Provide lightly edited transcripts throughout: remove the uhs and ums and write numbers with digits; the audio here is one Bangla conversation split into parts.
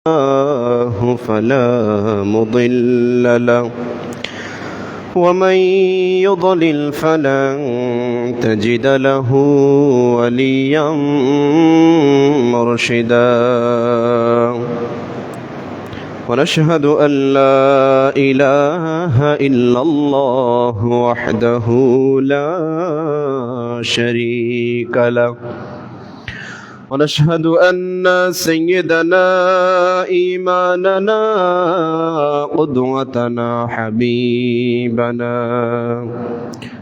فلا مضل له ومن يضلل فلن تجد له وليا مرشدا ونشهد أن لا إله إلا الله وحده لا شريك له ونشهد أن سيدنا إيماننا قدوتنا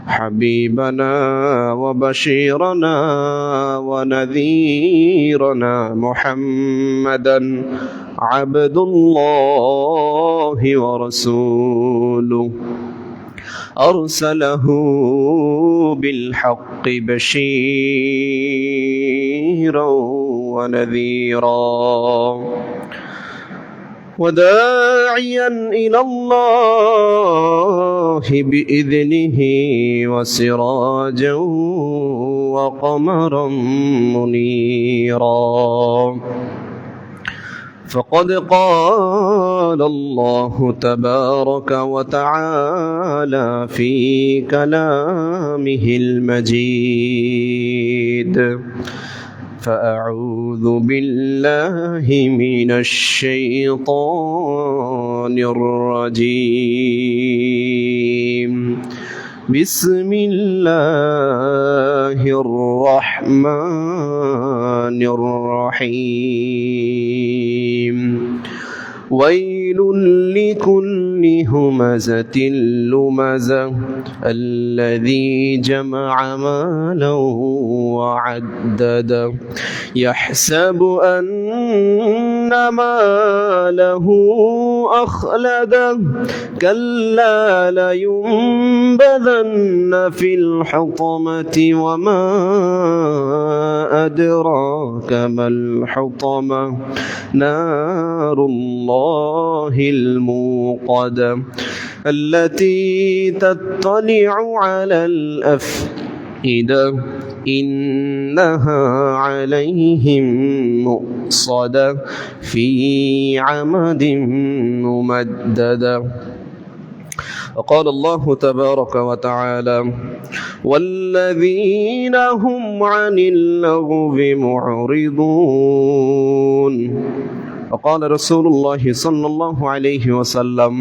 حبيبنا وبشيرنا ونذيرنا محمدا عبد الله ورسوله أرسله بالحق بشيرا ونذيرا وداعيا إلى الله بإذنه وسراجا وقمرا منيرا فقد قال الله تبارك وتعالى في كلامه المجيد فأعوذ بالله من الشيطان الرجيم بسم الله الرحمن الرحيم ويل لكل همزة لمزة الذي جمع مالا وعدده يحسب أن ماله أخلده كلا لينبذن في الحطمة وما أدراك ما الحطمة نار الله الموقدة التي تطلع على الأفئدة إنها عليهم مؤصدة في عمد ممددة. وقال الله تبارك وتعالى والذين هم عن اللغو معرضون. وقال رسول الله صلى الله عليه وسلم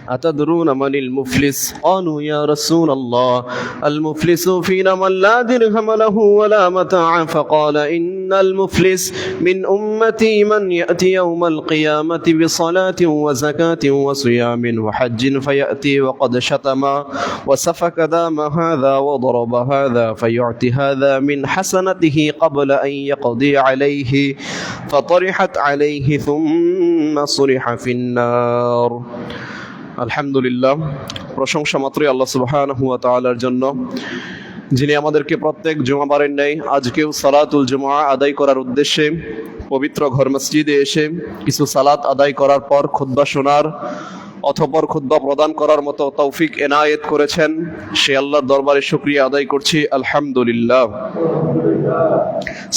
أتدرون من المفلس؟ قالوا يا رسول الله المفلس فينا من لا درهم له ولا متاع. فقال إن المفلس من أمتي من يأتي يوم القيامة بصلاة وزكاة وصيام وحج فيأتي وقد شتم وسفك دام هذا وضرب هذا فيعطي هذا من حسنته قبل أن يقضي عليه فطرحت عليه ثم صرح في النار. আলহামদুলিল্লাহ, প্রশংসা মাত্রই আল্লাহ সুবহানাহু ওয়া তাআলার জন্য, যিনি আমাদেরকে প্রত্যেক জুমাবারের ন্যায় আজকেও সালাতুল জুমআ আদায় করার উদ্দেশ্যে পবিত্র ঘর মসজিদে এসে কিছু সালাত আদায় করার পর খুতবা শোনার অতঃপর খুতবা প্রদান করার মতো তৌফিক এনায়েত করেছেন। সে আল্লাহর দরবারে শুকরিয়া আদায় করছি আলহামদুলিল্লাহ।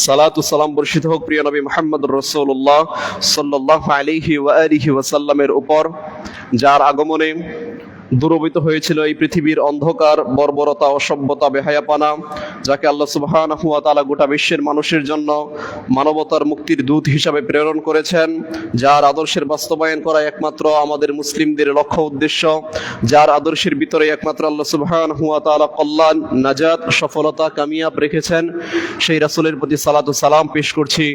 সালাত ও সালাম বর্ষিত হোক প্রিয় নবী মুহাম্মদ রাসূলুল্লাহ সাল্লাল্লাহু আলাইহি ওয়া আলিহি ওয়াসাল্লামের উপর, যার আগমনে দূরীভূত হয়েছিল এই পৃথিবীর অন্ধকার, বর্বরতা, অসভ্যতা, বেহায়াপনা, যাকে আল্লাহ সুবহানাহু ওয়া তাআলা গোটা বিশ্বের মানুষের জন্য মানবতার মুক্তির দূত হিসাবে প্রেরণ করেছেন, যার আদর্শের বাস্তবায়ন করা একমাত্র আমাদের মুসলিমদের লক্ষ্য উদ্দেশ্য, যার আদর্শের ভিতরে একমাত্র আল্লাহ সুবহানাহু ওয়া তাআলা কল্যাণ, নাজাত, সফলতা, কামিয়াব রেখেছেন, সেই রাসূলের প্রতি সালাত ও সালাম পেশ করছি।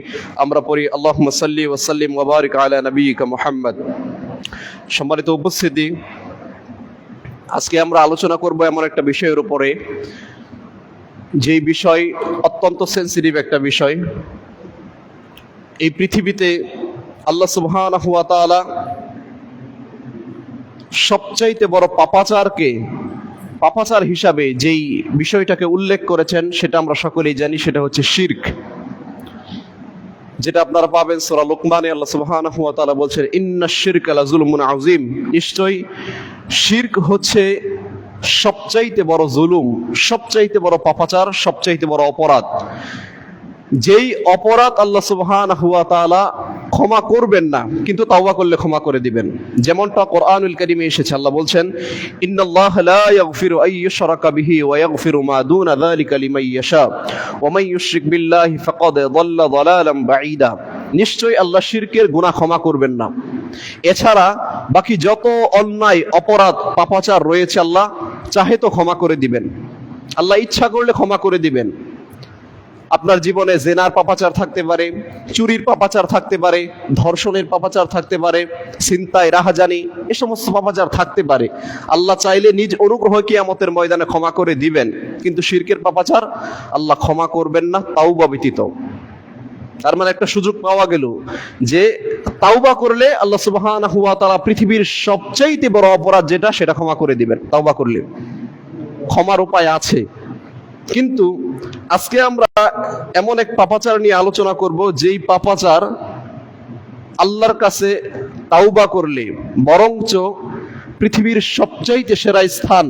আমরা পড়ি আল্লাহুম্মা সাল্লি ওয়া সাল্লিম ওয়া বারিক আলা নাবিয়িকা মুহাম্মদ। সম্মানিত উপস্থিতি, আজকে আমরা আলোচনা করব এমন একটা বিষয়ের উপরে, যেই বিষয় অত্যন্ত সেনসিটিভ একটা বিষয়। এই পৃথিবীতে আল্লাহ সুবহানাহু ওয়া তাআলা সবচাইতে বড় পাপাচার হিসাবে যেই বিষয়টাকে উল্লেখ করেছেন সেটা আমরা সকলেই জানি, সেটা হচ্ছে শিরক। যেটা আপনারা পাবেন সূরা লুকমানে আল্লাহ সুবহানাহু ওয়া তাআলা বলছেন ইন্নাশ শিরকা লাযুলমুন আযীম, নিশ্চয়ই শিরক হচ্ছে সবচাইতে বড় জুলুম, সবচাইতে বড় পাপাচার, সবচাইতে বড় অপরাধ। যেই অপরাধ আল্লাহ সুবহানাহু ওয়া তাআলা ক্ষমা করবেন না, কিন্তু তাওবা করলে ক্ষমা করে দিবেন। যেমনটা কোরআনুল কারীমে এসেছে, আল্লাহ বলছেন ইন্নাল্লাহা লা ইয়াগফিরু আন ইউশরাকা বিহি ওয়া ইয়াগফিরু মা দুনা যালিকা লিমান ইয়াশা ওয়া মান ইউশরিক বিল্লাহি ফাকাদ যাল্লা যালালাম বাঈদা। নিশ্চয়ই আল্লাহ শিরকের গুনাহ ক্ষমা করবেন না, এছাড়া বাকি যত অন্যায় অপরাধ পাপাচার রয়েছে আল্লাহ চাহে তো ক্ষমা করে দিবেন, আল্লাহ ইচ্ছা করলে ক্ষমা করে দিবেন। আপনার জীবনে জেনার পাপাচার থাকতে পারে, চুরির পাপাচার থাকতে পারে, ধর্ষণের পাপাচার থাকতে পারে, ছিনতাই রাহাজানি এ সমস্ত পাপাচার থাকতে পারে। আল্লাহ চাইলে নিজ অনুগ্রহ কিয়ামতের ময়দানে ক্ষমা করে দিবেন, কিন্তু শিরকের পাপাচার আল্লাহ ক্ষমা করবেন না তাওবা ব্যতীত। তার মানে একটা সুযোগ পাওয়া গেল যে তাওবা করলে আল্লাহ সুবহানাহু ওয়া তাআলা পৃথিবীর সবচাইতে বড় অপরাধ যেটা সেটা ক্ষমা করে দিবেন তাওবা করলে। ক্ষমার উপায় আছে, কিন্তু আজকে আমরা এমন এক পাপাচার নিয়ে আলোচনা করব যেই পাপাচার আল্লাহর কাছে তাওবা করলে বরঞ্চ পৃথিবীর সবচাইতে সেরা স্থান।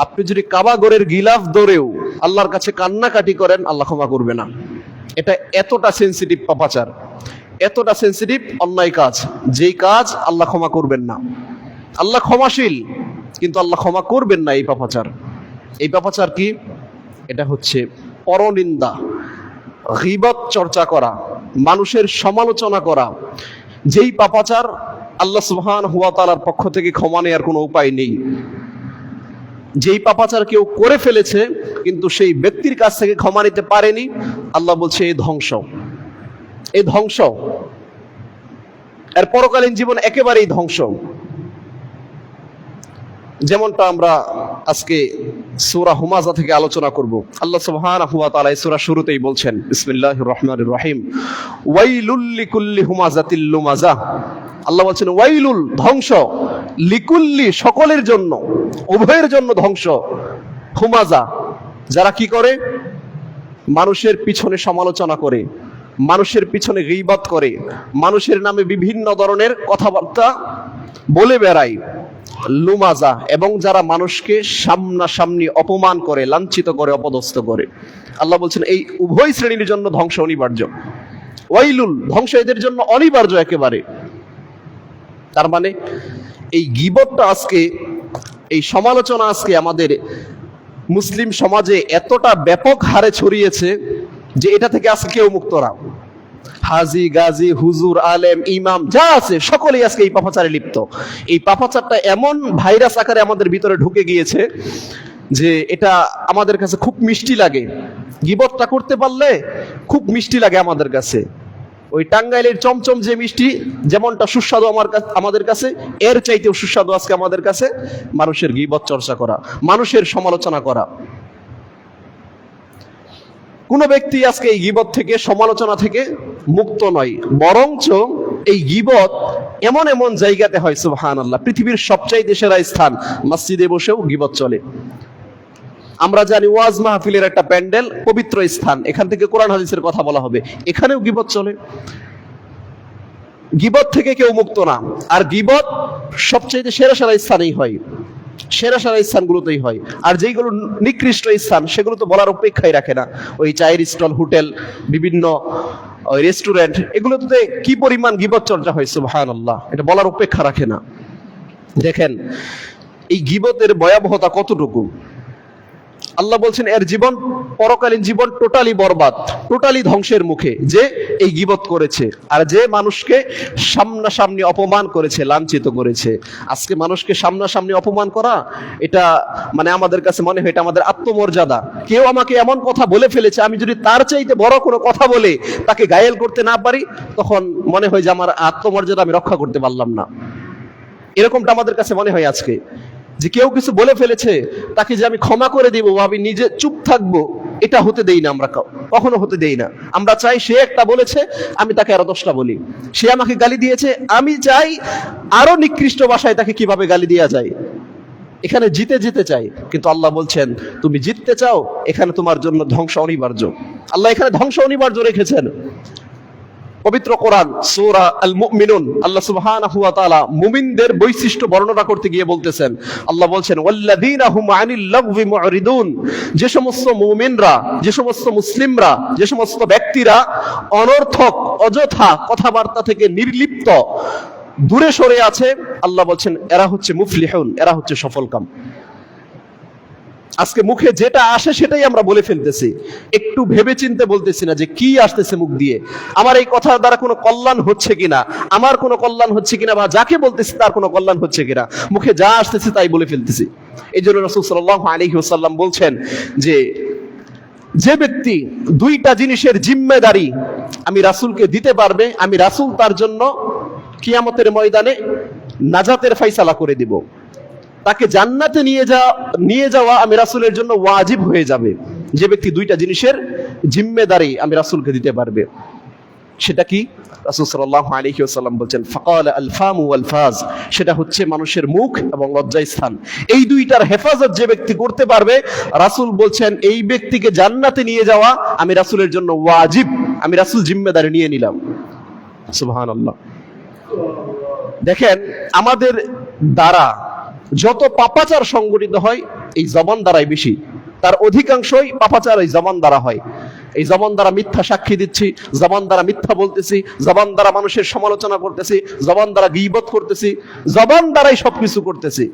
আপনি যদি কাবা ঘরের গিলাফ ধরেও আল্লাহর কাছে কান্নাকাটি করেন, আল্লাহ ক্ষমা করবে না। এটা এতটা সেনসিটিভ পাপাচার, এতটা সেনসিটিভ অন্যায় কাজ, যেই কাজ আল্লাহ ক্ষমা করবেন না। আল্লাহ ক্ষমাশীল, কিন্তু আল্লাহ ক্ষমা করবেন না এই পাপাচার। এই পাপাচার কি? এটা হচ্ছে পরনিন্দা, গীবত চর্চা করা, মানুষের সমালোচনা করা। যেই পাপাচার আল্লাহ সুবহানাহু ওয়া তাআলার পক্ষ থেকে ক্ষমা নেওয়ার কোনো উপায় নেই। যেই পাপাচার কেউ করে ফেলেছে কিন্তু সেই ব্যক্তির কাছ থেকে ক্ষমা নিতে পারেনি, আল্লাহ বলছে এই ধ্বংস, এই ধ্বংস, এর পরকালীন জীবন একেবারেই ধ্বংস। যেমনটা আমরা আজকে সূরা হুমাযা থেকে আলোচনা করব। আল্লাহ সুবহানাহু ওয়া তাআলা এই সূরা শুরুতেই বলছেন বিসমিল্লাহির রহমানির রহিম, ওয়াইলুল লিকুল্লি হুমাযাতিল লুমাযা। আল্লাহ বলছেন ওয়াইলুল, ধ্বংস, লিকুল্লি, সকলের জন্য, উভয়ের জন্য ধ্বংস, হুমাযা, যারা কি করে? মানুষের পিছনে সমালোচনা করে, মানুষের পিছনে গীবত করে, মানুষের নামে বিভিন্ন ধরনের কথাবার্তা বলে বেড়ায়, লুমাজা, এবং যারা মানুষকে সামনাসামনি অপমান করে, লাঞ্ছিত করে, অপদস্থ করে। আল্লাহ বলছেন এই উভয় শ্রেণীর জন্য ধ্বংস অনিবার্য। ওয়াইলুল, ধ্বংস এদের জন্য অনিবার্য একেবারে। তার মানে এই গীবতটা আজকে, এই সমালোচনা আজকে আমাদের মুসলিম সমাজে এতটা ব্যাপক হারে ছড়িয়েছে যে এটা থেকে আজকে কেউ মুক্ত না। হাজি, গাজী, হুজুর, আলেম, ইমাম যা আছে সকলেই আজকে এই পাপাচারে লিপ্ত। এই পাপাচারটা এমন ভাইরাস আকারে আমাদের ভিতরে ঢুকে গিয়েছে যে এটা আমাদের কাছে খুব মিষ্টি লাগে। গীবতটা করতে পারলে খুব মিষ্টি লাগে আমাদের কাছে। ওই টাঙ্গাইলের চমচম যে মিষ্টি যেমনটা সুস্বাদু আমাদের কাছে, এর চাইতেও সুস্বাদু আজকে আমাদের কাছে মানুষের গীবত চর্চা করা, মানুষের সমালোচনা করা। কোন ব্যক্তি আজকে এই গীবত থেকে, সমালোচনা থেকে মুক্ত নয়, বরঞ্চ এই গীবত এমন এমন জায়গাতে হয়, সুবহানাল্লাহ, পৃথিবীর সবচাইতে সেরা স্থান মসজিদে বসেও গীবত চলে। আমরা জানি ওয়াজ মাহফিলের একটা প্যান্ডেল, পবিত্র স্থান, এখান থেকে কোরআন হাদিসের কথা বলা হবে, এখানেও গীবত চলে। গীবত থেকে কেউ মুক্ত না। আর গীবত সবচাইতে সেরা সেরা স্থানেই হয়, সেরা সেরা স্থানগুলোতেই হয়। আর যেইগুলো নিকৃষ্ট স্থান সেগুলো তো বলার অপেক্ষাই রাখে না। ওই চায়ের স্টল, হোটেল, বিভিন্ন রেস্টুরেন্ট, এগুলোতে কি পরিমাণ গীবত চর্চা হয়, সুবহানাল্লাহ, এটা বলার অপেক্ষা রাখে না। দেখেন এই গীবতের ভয়াবহতা কতটুকু। আল্লাহ বলছেন এর জীবন, পরকালীন জীবন টোটালি বরবাদ, টোটালি ধ্বংসের মুখে, যে এই গীবত করেছে আর যে মানুষকে সামনাসামনি অপমান করেছে, লাঞ্ছিত করেছে। আজকে মানুষকে সামনাসামনি অপমান করা, এটা মানে আমাদের কাছে মনে হয় এটা আমাদের আত্মমর্যাদা। কেউ আমাকে এমন কথা বলে ফেলেছে, আমি যদি তার চাইতে বড় কোনো কথা বলে তাকে ঘায়েল করতে না পারি, তখন মনে হয় যে আমার আত্মমর্যাদা আমি রক্ষা করতে পারলাম না। এরকমটা আমাদের কাছে মনে হয় আজকে, যে কেউ কিছু বলে ফেলেছে, তাকে যে আমি ক্ষমা করে দিব, আমি নিজে চুপ থাকবো, এটা হতে দেই না। আমরা কখনো হতে দেই না। আমরা চাই সে একটা বলেছে, আমি তাকে আরো 10টা বলি। সে আমাকে গালি দিয়েছে, আমি চাই আরো নিকৃষ্ট ভাষায় তাকে কিভাবে গালি দেওয়া যায়। এখানে জিতে যেতে চাই, কিন্তু আল্লাহ বলছেন তুমি জিততে চাও, এখানে তোমার জন্য ধ্বংস অনিবার্য। আল্লাহ এখানে ধ্বংস অনিবার্য রেখেছেন। পবিত্র কোরআন সূরা আল মুমিনুন আল্লাহ সুবহানাহু ওয়া তাআলা মুমিনদের বৈশিষ্ট্য বর্ণনা করতে গিয়ে বলতেছেন, আল্লাহ বলছেন ওয়াল্লাযীনা হুম আনিল লাগবি মুরিদুন, যে সমস্ত মুমিনরা, যে সমস্ত মুসলিমরা, যে সমস্ত ব্যক্তিরা অনর্থক অযথা কথাবার্তা থেকে নির্লিপ্ত দূরে সরে আছে, আল্লাহ বলছেন এরা হচ্ছে মুফলিহুন, এরা হচ্ছে সফলকাম। আজকে মুখে যেটা আসে সেটাই আমরা বলে ফেলতেছি, একটু ভেবে চিন্তে বলতেছি না যে কি আসতেছে মুখ দিয়ে, আমার এই কথার দ্বারা কোনো কল্যাণ হচ্ছে কিনা, আমার কোনো কল্যাণ হচ্ছে কিনা, বা যাকে বলতেছি তার কোনো কল্যাণ হচ্ছে কিনা, মুখে যা আসতেছে তাই বলে ফেলতেছি। এই জন্য রাসূল সাল্লাল্লাহু আলাইহি ওয়াসাল্লাম বলছেন যে ব্যক্তি দুইটা জিনিসের জিম্মেদারি আমি রাসূলকে দিতে পারবে, আমি রাসূল তার জন্য কিয়ামতের ময়দানে নাজাতের ফায়সালা করে দিব, তাকে জান্নাতে নিয়ে যাওয়া আমি রাসূলের জন্য ওয়াজিব হয়ে যাবে। যে ব্যক্তি দুইটা জিনিসের জিম্মেদারি আমি রাসূলকে দিতে পারবে, সেটা কি? রাসূল সাল্লাল্লাহু আলাইহি ওয়াসাল্লাম বলেন ফাকালা আল ফামু ওয়াল ফাজ, সেটা হচ্ছে মানুষের মুখ এবং লজ্জাস্থান। এই দুইটার হেফাজত যে ব্যক্তি করতে পারবে, রাসূল বলছেন এই ব্যক্তিকে জান্নাতে নিয়ে যাওয়া আমি রাসূলের জন্য ওয়াজিব, আমি রাসূল জিম্মেদারি নিয়ে নিলাম। সুবহানাল্লাহ। দেখেন আমাদের দ্বারা যত পাপাচার সংগঠিত হয় এই জবান দ্বারাই বেশি, তার অধিকাংশই পাপাচার এই জবান দ্বারা হয়। এই জবান দ্বারা মিথ্যা সাক্ষী দিচ্ছি, জবান দ্বারা মিথ্যা বলতেছি, জবান দ্বারা মানুষের সমালোচনা করতেছি, জবান দ্বারা গীবত করতেছি, জবান দ্বারাই সবকিছু করতেছি।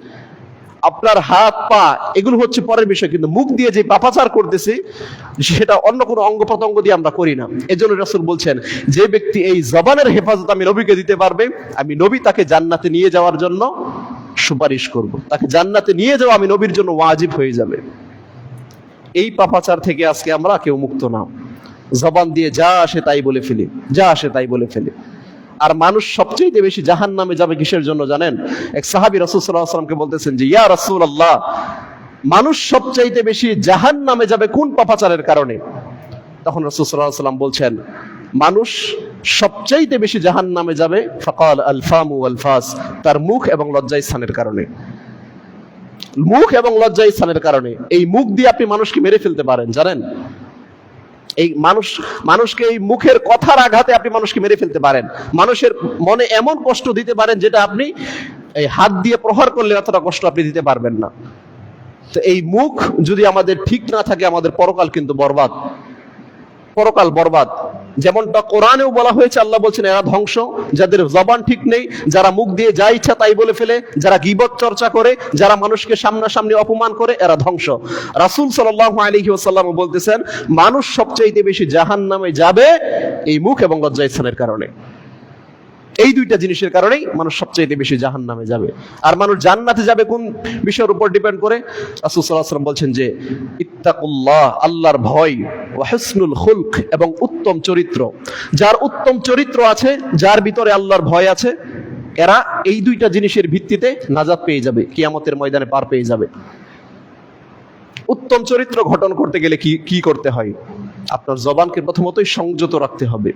আপনার হাত পা এগুলো হচ্ছে পরের বিষয়, কিন্তু মুখ দিয়ে যে পাপাচার করতেছি সেটা অন্য কোনো অঙ্গ প্রত্যঙ্গ দিয়ে আমরা করি না। এজন্য রাসূল বলছেন যে ব্যক্তি এই জবানের হেফাজত আমি নবীকে দিতে পারবে, আমি নবী তাকে জান্নাতে নিয়ে যাওয়ার জন্য সুপারিশ করব, তাকে জান্নাতে নিয়ে যাওয়া আমি নবীর জন্য ওয়াজিব হয়ে যাবে। এই পাপাচার থেকে আজকে আমরা কেউ মুক্ত না, জবান দিয়ে যা আসে তাই বলে ফেলি, যা আসে তাই বলে ফেলি। আর মানুষ সবচেয়ে বেশি জাহান্নামে যাবে কিসের জন্য জানেন? এক সাহাবী রাসূল সাল্লাল্লাহু আলাইহি ওয়াসাল্লামকে বলতেছেন যে ইয়া রাসূলুল্লাহ, মানুষ সবচেয়ে বেশি জাহান্নামে যাবে কোন পাপাচারের কারণে? তখন রাসূল সাল্লাল্লাহু আলাইহি ওয়াসাল্লাম বলছেন মানুষ সবচেয়ে বেশি জাহান্নামে যাবে ফাকাল আল ফামু ওয়াল ফাস, তার মুখ এবং লজ্জাস্থানের কারণে। মুখ এবং লজ্জাস্থানের কারণে। এই মুখ দিয়ে আপনি মানুষকে মেরে ফেলতে পারেন, জানেন? এই মানুষকে এই মুখের কথার আঘাতে আপনি মানুষকে মেরে ফেলতে পারেন, মানুষের মনে এমন কষ্ট দিতে পারেন যেটা আপনি এই হাত দিয়ে প্রহার করলে এতটা কষ্ট আপনি দিতে পারবেন না। তো এই মুখ যদি আমাদের ঠিক না থাকে, আমাদের পরকাল কিন্তু বরবাদ, পরকাল বরবাদ। যেমনটা কোরআনেও বলা হয়েছে, আল্লাহ বলছেন এরা ধ্বংস, যাদের জবান ঠিক নেই, যারা মুখ দিয়ে যা ইচ্ছা তাই বলে ফেলে, যারা গীবত চর্চা করে, যারা মানুষকে সামনাসামনি অপমান করে, এরা ধ্বংস। রাসূল সাল্লাল্লাহু আলাইহি ওয়াসাল্লাম বলতেছেন মানুষ সবচেয়ে বেশি জাহান্নামে যাবে এই মুখ এবং লজ্জাস্থানের কারণে। এই দুইটা জিনিসের কারণেই মানুষ সবচেয়ে বেশি জাহান্নামে যাবে। আর মানুষ জান্নাতে যাবে কোন বিষয়ের উপর ডিপেন্ড করে? রাসূল সাল্লাল্লাহু আলাইহি ওয়াসাল্লাম বলছেন যে ইত্তাকুল্লাহ, আল্লাহর ভয়, ওয়া হুসনুল খুলক, এবং উত্তম চরিত্র। যার উত্তম চরিত্র আছে, যার ভিতরে আল্লাহর ভয় আছে, এরা এই দুইটা জিনিসের ভিত্তিতে নাজাত পেয়ে যাবে, কিয়ামতের ময়দানে পার পেয়ে যাবে। উত্তম চরিত্র গঠন করতে গেলে কি করতে হয়? আপনার জবানকে প্রথমতই সংযত রাখতে হবে।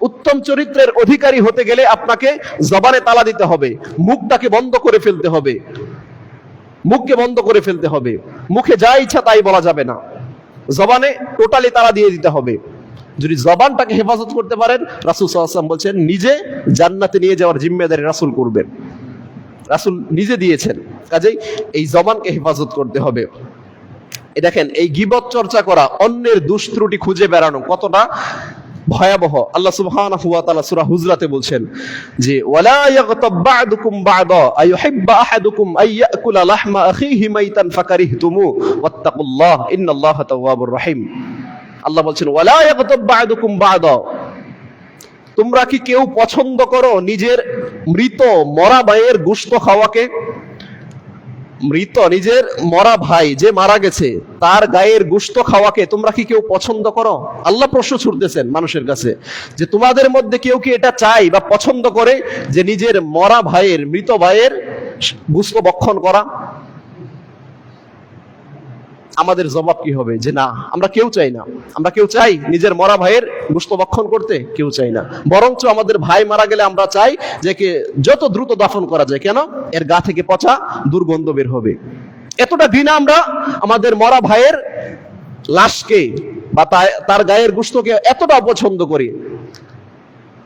উত্তম চরিত্রের অধিকারী হতে গেলে আপনাকে জবানে তালা দিতে হবে, মুখটাকে বন্ধ করে ফেলতে হবে, মুখকে বন্ধ করে ফেলতে হবে। মুখে যা ইচ্ছা তাই বলা যাবে না, জবানে টোটালি তালা দিয়ে দিতে হবে। যদি জবানটাকে হেফাজত করতে পারেন, রাসূল সাল্লাল্লাহু আলাইহি ওয়াসাল্লাম বলছেন নিজে জান্নাতে নিয়ে যাওয়ার জিম্মেদারি রাসূল করবেন, রাসূল নিজে দিয়েছেন। কাজেই এই জবানকে হেফাজত করতে হবে। দেখেন এই গীবত চর্চা করা, অন্যের দোষ ত্রুটি খুঁজে বেড়ানো কতটা ভয়াবহ। আল্লাহ সুবহানাহু ওয়া তাআলা সূরা হুজরাতে বলছেন যে ওয়ালা ইয়াগতাব বা'দুকুম বা'দা আইয়ুহিব্বু আহাদুকুম আইয়াকুলা লাহমা আখিহি মাইতান ফাকারিহতুমু ওয়াত্তাকুল্লাহ ইন্নাল্লাহা তাওয়াবুর রহিম। আল্লাহ বলছেন ওয়ালা ইয়াগতাব বা'দুকুম বা'দা, তোমরা কি কেউ পছন্দ করো নিজের মৃত মরা ভাইয়ের গোশত খাওয়াকে? মৃত নিজের মরা ভাই যে মারা গেছে তার গায়ের গোশত খাওয়াকে তোমরা কি কেউ পছন্দ করো? আল্লাহ প্রশ্ন ছুড়তেছেন মানুষের কাছে যে তোমাদের মধ্যে কেউ কি এটা চাই বা পছন্দ করে যে নিজের মরা ভাইয়ের, মৃত ভাইয়ের গোশত ভক্ষণ করা? আমাদের জবাব কি হবে? যে না, আমরা কেউ চাই না। আমরা কেউ চাই নিজের মরা ভাইয়ের গোশত ভক্ষণ করতে? কেউ চাই না। বরঞ্চ আমাদের ভাই মারা গেলে আমরা চাই যে যত দ্রুত দাফন করা যায়, কেন? এর গা থেকে পচা দুর্গন্ধ বের হবে। এতটা ঘৃণা আমরা আমাদের মরা ভাইয়ের লাশকে বা তার গায়ের গোশতকে এতটা অপছন্দ করি।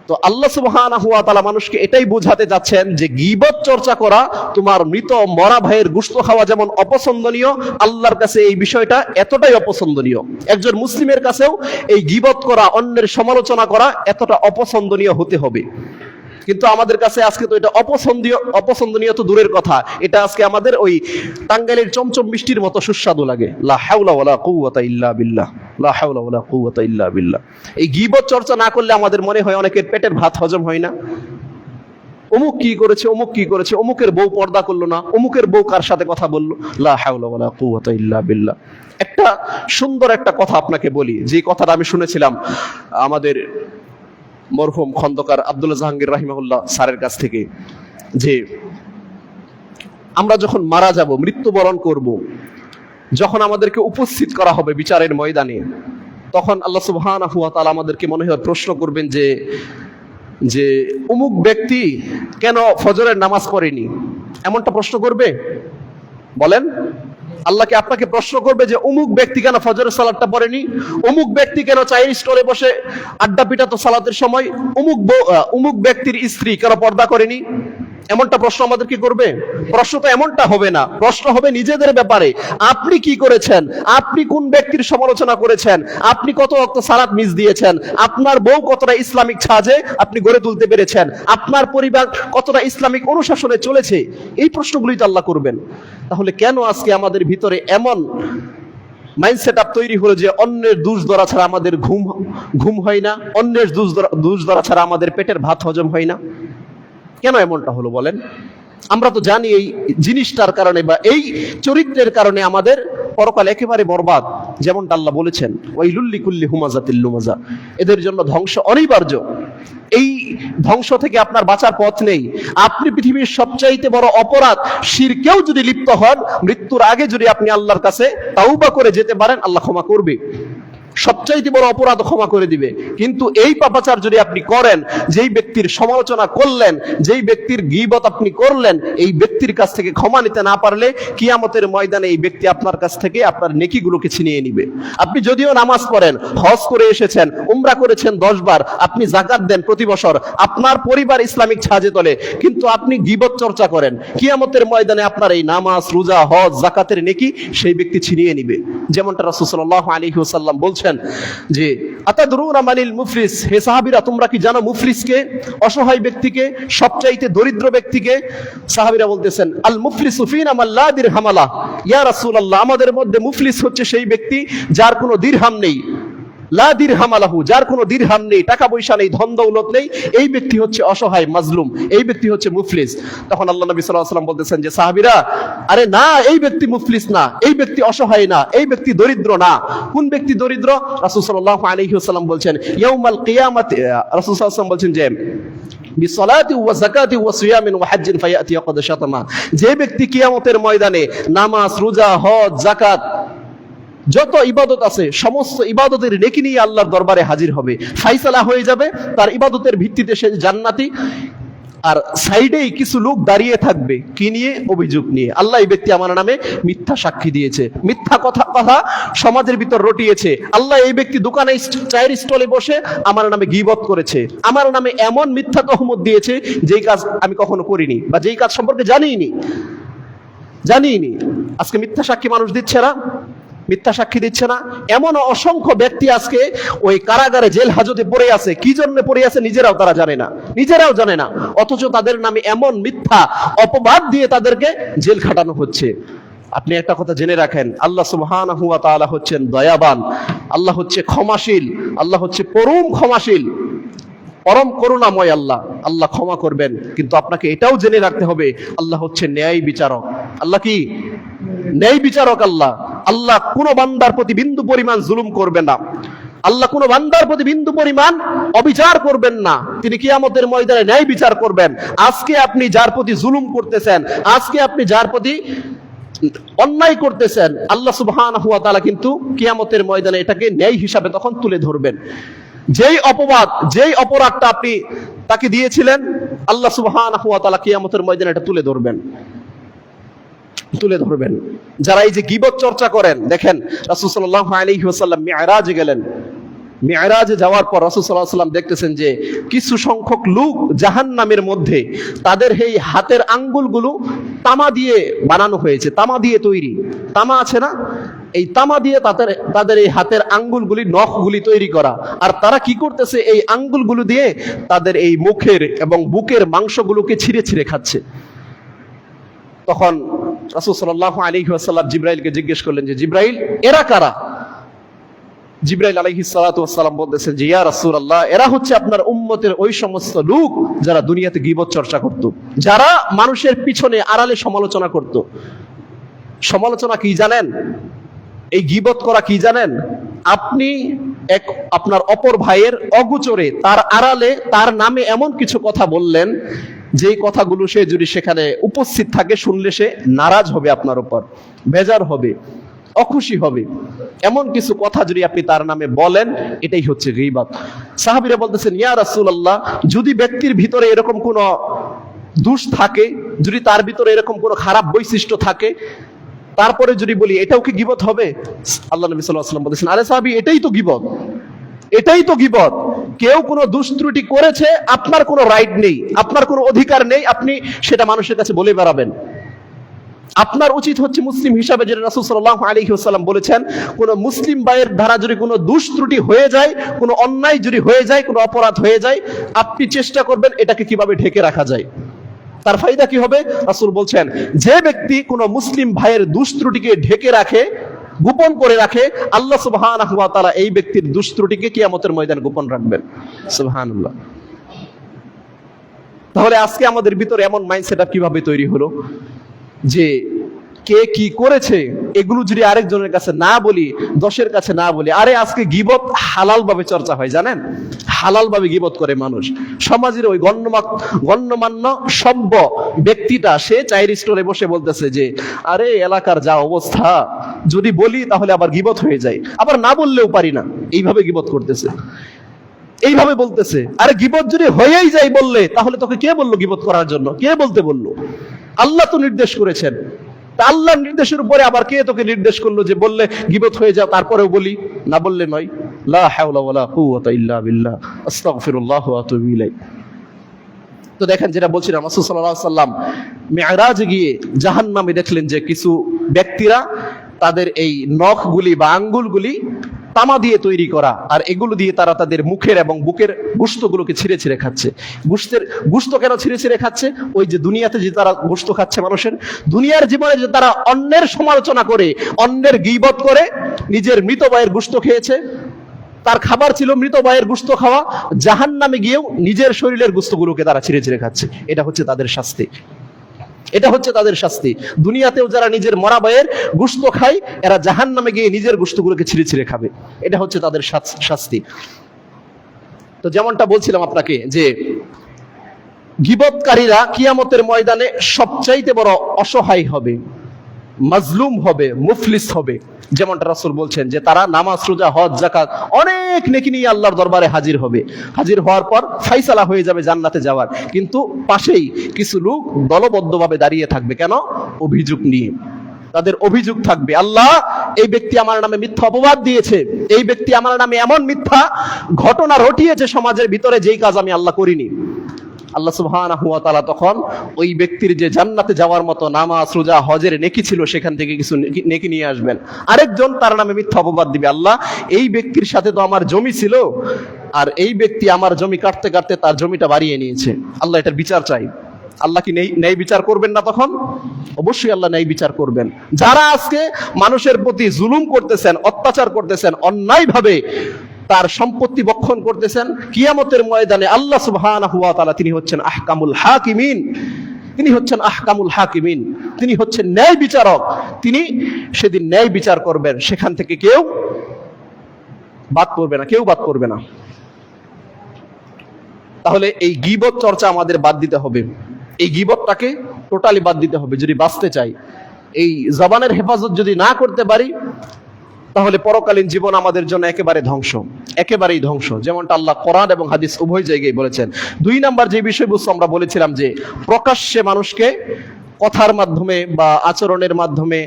তো আল্লাহ সুবহানাহু ওয়া তাআলা মানুষকে এটাই বোঝাতে যাচ্ছেন যে গীবত চর্চা করা, তোমার মৃত মরা ভাইয়ের গোশত খাওয়া যেমন অপছন্দনীয়, আল্লাহর কাছে এই বিষয়টা এতটাই অপছন্দনীয়। একজন মুসলিমের কাছেও এই গীবত করা, অন্যের সমালোচনা করা এতটা অপছন্দনীয় হতে হবে। কিন্তু আমাদের কাছে আজকে তো এটা অপছন্দনীয় তো দূরের কথা, এটা আজকে আমাদের ওই টাঙ্গাইলের চমচম মিষ্টির মতো সুস্বাদু লাগে। লা হাওলা ওয়ালা কুওয়াতা ইল্লা বিল্লাহ, লা হাওলা ওয়ালা কুওয়াতা ইল্লা বিল্লাহ। এই গীবত চর্চা না করলে আমাদের মনে হয় অনেকের পেটের ভাত হজম হয় না। অমুক কি করেছে, অমুক কি করেছে, অমুকের বউ পর্দা করলো না, অমুকের বউ কার সাথে কথা বললো, লা হাওলা ওয়ালা কুওয়াতা ইল্লা বিল্লাহ। একটা সুন্দর একটা কথা আপনাকে বলি, যে কথাটা আমি শুনেছিলাম আমাদের মরহুম খন্দকার আব্দুল্লাহ জাহাঙ্গীর রাহিমাহুল্লাহ স্যারের কাছ থেকে, যে আমরা যখন মারা যাব, মৃত্যুবরণ করব, যখন আমাদেরকে উপস্থিত করা হবে বিচারের ময়দানে, তখন আল্লাহ সুবহানাহু ওয়া তাআলা আমাদেরকে মনে হয় প্রশ্ন করবেন যে অমুক ব্যক্তি কেন ফজরের নামাজ পড়েনি, এমনটা প্রশ্ন করবে? বলেন, আল্লাহকে আপনাকে প্রশ্ন করবে যে অমুক ব্যক্তি কেন ফজরের সালাতটা পড়েনি, অমুক ব্যক্তি কেন চায়ের স্টলে বসে আড্ডা পিটাতো সালাতের সময়, অমুক ব্যক্তির স্ত্রী কেন পর্দা করেনি, এমনটা প্রশ্ন আমাদেরকে করবে? প্রশ্ন তো এমনটা হবে না, প্রশ্ন হবে নিজেদের ব্যাপারে। আপনি কি করেছেন, আপনি কোন ব্যক্তির সমালোচনা করেছেন, আপনি কত ওয়াক্ত সালাত মিস দিয়েছেন, আপনার বউ কতটা ইসলামিক ছাজে আপনি গড়ে তুলতে পেরেছেন, আপনার পরিবার কতটা ইসলামিক অনুশাসনে চলেছে, এই প্রশ্নগুলোই তো আল্লাহ করবেন। তাহলে কেন আজকে আমাদের ভিতরে এমন মাইন্ডসেট আপ তৈরি হলো যে অন্যের দোষ ধরা ছাড়া আমাদের ঘুম হয় না, অন্যের দোষ ধরা ছাড়া আমাদের পেটের ভাত হজম হয় না? কেন এমনটা হলো বলেন? আমরা তো জানি এই জিনিসটার কারণে বা এই চরিত্রের কারণে আমাদের পরকাল একেবারে বরবাদ। যেমনটা আল্লাহ বলেছেন, ওয়াইলুল লিকুল্লি হুমাযাতিল লুমাযা, এদের জন্য ধ্বংস অনিবার্য। এই ধ্বংস থেকে আপনার বাঁচার পথ নেই। আপনি পৃথিবীর সবচাইতে বড় অপরাধ শিরকেও যদি লিপ্ত হন, মৃত্যুর আগে যদি আপনি আল্লাহর কাছে তাওবা করে যেতে পারেন, আল্লাহ ক্ষমা করবে। সবচাইতে বড় অপরাধ ক্ষমা করে দিবে। কিন্তু এই পাপাচার যদি আপনি করেন, যেই ব্যক্তির সমালোচনা করলেন, যেই ব্যক্তির গীবত আপনি করলেন, এই ব্যক্তির কাছ থেকে ক্ষমা নিতে না পারলে কিয়ামতের ময়দানে এই ব্যক্তি আপনার কাছ থেকে আপনার নেকিগুলোকে ছিনিয়ে নিবে। আপনি যদিও নামাজ পড়েন, হজ করে এসেছেন, উমরা করেছেন 10 বার, আপনি যাকাত দেন প্রতি বছর, আপনার পরিবার ইসলামিক ছাজে তোলে, কিন্তু আপনি গীবত চর্চা করেন, কিয়ামতের ময়দানে আপনার এই নামাজ, রোজা, হজ, যাকাতের নেকি সেই ব্যক্তি ছিনিয়ে নিবে। যেমনটা রাসূল সাল্লাল্লাহু আলাইহি ওয়াসাল্লাম বলছেন যে আতাদরুনা মানিল মুফলিস, হে সাহাবীরা তোমরা কি জানো মুফলিসকে? অসহায় ব্যক্তিকে, সবচাইতে দরিদ্র ব্যক্তিকে। সাহাবীরা বলতেছেন আল মুফলিসু ফিনা মান লা দিরহাম লাহ, ইয়া রাসূলুল্লাহ আমাদের মধ্যে মুফলিস হচ্ছে সেই ব্যক্তি যার কোনো দিরহাম নেই, লা দিরহাম লাহু, যার কোনো দিরহাম নেই, টাকা পয়সা নেই, ধন দৌলত নেই, এই ব্যক্তি হচ্ছে অসহায়, মাজলুম, এই ব্যক্তি হচ্ছে মুফলিস। তখন আল্লাহ নবী সাল্লাল্লাহু আলাইহি ওয়াসাল্লাম বলতেছেন যে সাহাবীরা, আরে না, এই ব্যক্তি মুফলিস না, এই ব্যক্তি অসহায় না, এই ব্যক্তি দরিদ্র না। কোন ব্যক্তি দরিদ্র? রাসূল সাল্লাল্লাহু আলাইহি ওয়াসাল্লাম বলছেন ইয়াউমাল কিয়ামাতি, রাসূল সাল্লাল্লাহু আলাইহি ওয়াসাল্লাম বলছেন যে বিসসালাতি ওয়া যাকাতি ওয়া সিয়ামিন ওয়া হাজ্জিন ফায়াতি ক্বাদ শাতামা, যে ব্যক্তি কিয়ামতের ময়দানে নামাজ, রোজা, হজ, যাকাত, যত ইবাদত আছে সমস্ত ইবাদতের নেকি নিয়ে আল্লাহর দরবারে হাজির হবে, ফাইসালা হয়ে যাবে, তার ইবাদতের ভিত্তিতে সে জান্নাতি। আর সাইডেই কিছু লোক দাঁড়িয়ে থাকবে, কি নিয়ে? অভিযোগ নিয়ে। আল্লাহ, এই ব্যক্তি আমার নামে মিথ্যা সাক্ষী দিয়েছে, মিথ্যা কথা সমাজের ভিতর রটিয়েছে। আল্লাহ, এই ব্যক্তি দোকানে চায়ের স্টলে বসে আমার নামে গীবত করেছে, আমার নামে এমন মিথ্যা তহমত দিয়েছে যেই কাজ আমি কখনো করিনি বা যেই কাজ সম্পর্কে জানিনি। আজকে মিথ্যা সাক্ষী মানুষ দিচ্ছে না, মিথ্যা সাক্ষী দিচ্ছে না। এমন অসংখ্য ব্যক্তি আজকে ওই কারাগারে, জেল হাজতে পড়ে আছে, কি জন্য পড়ে আছে নিজেরাও তারা জানে না, অথচ তাদের নামে এমন মিথ্যা অপবাদ দিয়ে তাদেরকে জেল খাটানো হচ্ছে। আপনি একটা কথা জেনে রাখেন, আল্লাহ সুবহানাহু ওয়া তাআলা হচ্ছেন দয়াবান, আল্লাহ হচ্ছে ক্ষমাশীল, আল্লাহ হচ্ছে পরম ক্ষমাশীল, পরম করুণাময় আল্লাহ। আল্লাহ ক্ষমা করবেন, কিন্তু আপনাকে এটাও জেনে রাখতে হবে আল্লাহ হচ্ছে ন্যায় বিচারক। আল্লাহ কি? ন্যায় বিচারক আল্লাহ। আল্লাহ কোন বান্দার প্রতি বিন্দু পরিমাণ জুলুম করবেন না, আল্লাহ কোন বান্দার প্রতি বিন্দু পরিমাণ অবিচার করবেন না। তিনি কিয়ামতের ময়দানে ন্যায় বিচার করবেন। আজকে আপনি যার প্রতি জুলুম করতেছেন, আজকে আপনি যার প্রতি অন্যায় করতেছেন, আল্লাহ সুবহানাহু ওয়া তাআলা কিন্তু কিয়ামতের ময়দানে এটাকে ন্যায় হিসাবে তখন তুলে ধরবেন। যেই অপবাদ, যেই অপরাধটা আপনি তাকে দিয়েছিলেন, আল্লাহ সুবহানাহু ওয়া তাআলা কিয়ামতের ময়দানে এটা তুলে ধরবেন। যারা এই যে গীবত চর্চা করেন, দেখেন রাসূল সাল্লাল্লাহু আলাইহি ওয়াসাল্লাম মিরাজে গেলেন, মিরাজে যাওয়ার পর রাসূল সাল্লাল্লাহু আলাইহি ওয়াসাল্লাম দেখতেছেন যে কিছু সংখ্যক লোক জাহান্নামের মধ্যে তাদের এই হাতের আঙ্গুলগুলো তামা দিয়ে বানানো হয়েছে, তামা দিয়ে তৈরি। তামা আছে না, এই তামা দিয়ে তাদের এই হাতের আঙ্গুলগুলি, নখগুলি তৈরি করা। আর তারা কি করতেছে, এই আঙ্গুলগুলো দিয়ে তাদের এই মুখের এবং বুকের মাংসগুলোকে ছিঁড়ে ছিঁড়ে খাচ্ছে। তখন রাসূল সাল্লাল্লাহু আলাইহি ওয়াসাল্লাম জিবরাইলকে জিজ্ঞেস করলেন যে, জিবরাইল, এরা কারা? জিবরাইল আলাইহিস সালাতু ওয়াস সালাম বলতেছেন যে, ইয়া রাসূলুল্লাহ, এরা হচ্ছে আপনার উম্মতের ওই সমস্ত লোক যারা দুনিয়াতে গীবত চর্চা করত, যারা মানুষের পিছনে আড়ালে সমালোচনা করত। সমালোচনা কি জানেন? এই গীবত করা কি জানেন? আপনি আপনার অপর ভাইয়ের অগোচরে তার আড়ালে তার নামে এমন কিছু কথা বললেন যেই কথাগুলো সে যদি সেখানে উপস্থিত থাকে, শুনলে সে নারাজ হবে, আপনার উপর বেজার হবে, অখুশি হবে। এমন কিছু কথা যদি আপনি তার নামে বলেন, এটাই হচ্ছে গীবত। সাহাবীরা বলতেছেন, ইয়া রাসূলুল্লাহ, যদি ব্যক্তির ভিতরে এরকম কোনো দোষ থাকে, যদি তার ভিতরে এরকম কোনো খারাপ বৈশিষ্ট্য থাকে, তারপরে যদি বলি এটাও কি গীবত হবে? আল্লাহ নবী সাল্লাল্লাহু আলাইহি ওয়াসাল্লাম বলেছেন, আরে সাহাবী, এটাই তো গীবত, এটাই তো গীবত। কেউ কোনো দুষ্ত্রুটি করেছে, আপনার কোনো রাইট নেই, আপনার কোনো অধিকার নেই আপনি সেটা মানুষের কাছে বলে বেড়াবেন। আপনার উচিত হচ্ছে মুসলিম হিসাবে, যেটা রাসূল সাল্লাল্লাহু আলাইহি ওয়াসাল্লাম বলেছেন, কোন মুসলিম ভাইয়ের দ্বারা যদি কোনো দুষ্ত্রুটি হয়ে যায়, কোনো অন্যায় যদি হয়ে যায়, কোনো অপরাধ হয়ে যায়, আপনি চেষ্টা করবেন এটাকে কিভাবে ঢেকে রাখা যায়। তার ফায়দা কি হবে? রাসূল বলছেন, যে ব্যক্তি কোনো মুসলিম ভাইয়ের দুষ্ত্রুটিকে ঢেকে রাখে, গোপন করে রাখে, আল্লাহ সুবহানাহু ওয়া তাআলা এই ব্যক্তির দুষ্ত্রুটিকে কিয়ামতের ময়দানে গোপন রাখবেন। সুবহানাল্লাহ। তাহলে আজকে আমাদের ভিতরে এমন মাইন্ডসেট কিভাবে তৈরি হলো যে কে কি করেছে এগুলো যদি আরেকজনের কাছে না বলি, দশের কাছে না বলি। আরে আজকে গীবত হালাল ভাবে চর্চা হয়, জানেন? হালাল ভাবে গীবত করে মানুষ। সমাজের ওই গণ্যমান্য সভ্য ব্যক্তিটা সে চায়ের স্টলে বসে বলতেছে যে, আরে এলাকার যা অবস্থা, যদি বলি তাহলে আবার গীবত হয়ে যায়, আবার না বললেও পারি না, এইভাবে গীবত করতেছে, এইভাবে বলতেছে। আরে গীবত যদি হয়েই যায় বললে, তাহলে তোকে কে বললো গীবত করার জন্য? কে বলতে বললো? আল্লাহ তো নির্দেশ করেছেন। তা আল্লাহর নির্দেশের উপরে আবার কে তোকে নির্দেশ করলো যে বললে গীবত হয়ে যাও, তারপরেও বলি, না বললে নয়? লা হাওলা ওয়ালা কুওয়াতা ইল্লা বিল্লাহ, আস্তাগফিরুল্লাহ ওয়া আতুবু ইলাইহি। তো দেখেন, যেটা বলছিলাম, রাসূল সাল্লাল্লাহু আলাইহি ওয়াসাল্লাম মিরাজে গিয়ে জাহান্নামে দেখলেন যে কিছু ব্যক্তিরা তাদের এই নখগুলি বা আঙ্গুলগুলি তামা দিয়ে তৈরি করা, আর এগুলো দিয়ে তারা তাদের মুখের এবং বুকের গোশতগুলোকে ছিঁড়ে ছিঁড়ে খাচ্ছে। গোশত কেন ছিঁড়ে ছিঁড়ে খাচ্ছে? ওই যে দুনিয়াতে যে তারা গোশত খাচ্ছে, মানুষের দুনিয়ার জীবনে যে তারা অন্যের সমালোচনা করে, অন্যের গীবত করে, নিজের মৃত ভাইয়ের গোশত খেয়েছে, তার খাবার ছিল মৃত ভাইয়ের গোশত খাওয়া, জাহান্নামে গিয়েও নিজের শরীরের গোশতগুলোকে তারা ছিঁড়ে ছিঁড়ে খাচ্ছে। এটা হচ্ছে তাদের শাস্তি, এটা হচ্ছে তাদের শাস্তি। দুনিয়াতেও যারা নিজের মরা ভাইয়ের গোশত খায়, এরা জাহান্নামে গিয়ে নিজের গোশতগুলোকে ছিঁড়ে ছিঁড়ে খাবে। এটা হচ্ছে তাদের শাস্তি। তো যেমনটা বলছিলাম আপনাকে যে গীবতকারীরা কিয়ামতের ময়দানে সবচাইতে বড় অসহায় হবে, মাজলুম হবে, মুফলিস হবে। যেমনটা রাসূল বলছেন যে তারা নামাজ, রোজা, হজ, যাকাত অনেক নেকি নিয়ে আল্লাহর দরবারে হাজির হবে। হাজির হওয়ার পর ফাইসালা হয়ে যাবে জান্নাতে যাওয়ার, কিন্তু পাশেই কিছু লোক দলবদ্ধভাবে দাঁড়িয়ে থাকবে। কেন? অভিযোগ নিয়ে। তাদের অভিযোগ থাকবে, আল্লাহ, এই ব্যক্তি আমার নামে মিথ্যা অপবাদ দিয়েছে, এই ব্যক্তি আমার নামে এমন মিথ্যা ঘটনা রটিয়েছে সমাজের ভিতরে, যেই কাজ আমি আল্লাহ করিনি। আল্লাহ সুবহানাহু ওয়া তাআলা তখন ওই ব্যক্তির যে জান্নাতে যাওয়ার মতো নামাজ, রোজা, হজের নেকি ছিল, সেখান থেকে কিছু নেকি নিয়ে আসবেন। আরেকজন তার নামে মিথ্যা অপবাদ দিবে, আল্লাহ, এই ব্যক্তির সাথে তো আমার জমি ছিল, আর এই ব্যক্তি আমার জমি কাটতে কাটতে তার জমিটা বাড়িয়ে নিয়েছে। আল্লাহ এটার বিচার চাই। আল্লাহ কি ন্যায় বিচার করবেন না তখন? অবশ্যই আল্লাহ ন্যায় বিচার করবেন। যারা আজকে মানুষের প্রতি জুলুম করতেছেন, অত্যাচার করতেছেন, অন্যায়ভাবে তার সম্পত্তি বক্ষণ করতেছেন, কিয়ামতের ময়দানে আল্লাহ সুবহানাহু ওয়া তাআলা তিনি হচ্ছেন আহকামুল হাকিমিন, তিনি হচ্ছেন আহকামুল হাকিমিন, তিনি হচ্ছেন ন্যায় বিচারক। তিনি সেদিন ন্যায় বিচার করবেন, সেখান থেকে কেউ বাদ পড়বে না, কেউ বাদ পড়বে না। তাহলে এই গীবত চর্চা আমাদের বাদ দিতে হবে, এই গীবতটাকে টোটালি বাদ দিতে হবে যদি বাঁচতে চাই। এই জবানের হেফাজত যদি না করতে পারি, তাহলে পরকালীন জীবন আমাদের জন্য একেবারে ধ্বংস, একেবারেই ধ্বংস। যেমনটা আল্লাহ কোরআন এবং হাদিস উভয় জায়গায় বলেছেন। 2 নাম্বার যে বিষয়বস্তু আমরা বলেছিলাম যে প্রকাশ্যে মানুষকে কথার মাধ্যমে বা আচরণের মাধ্যমে,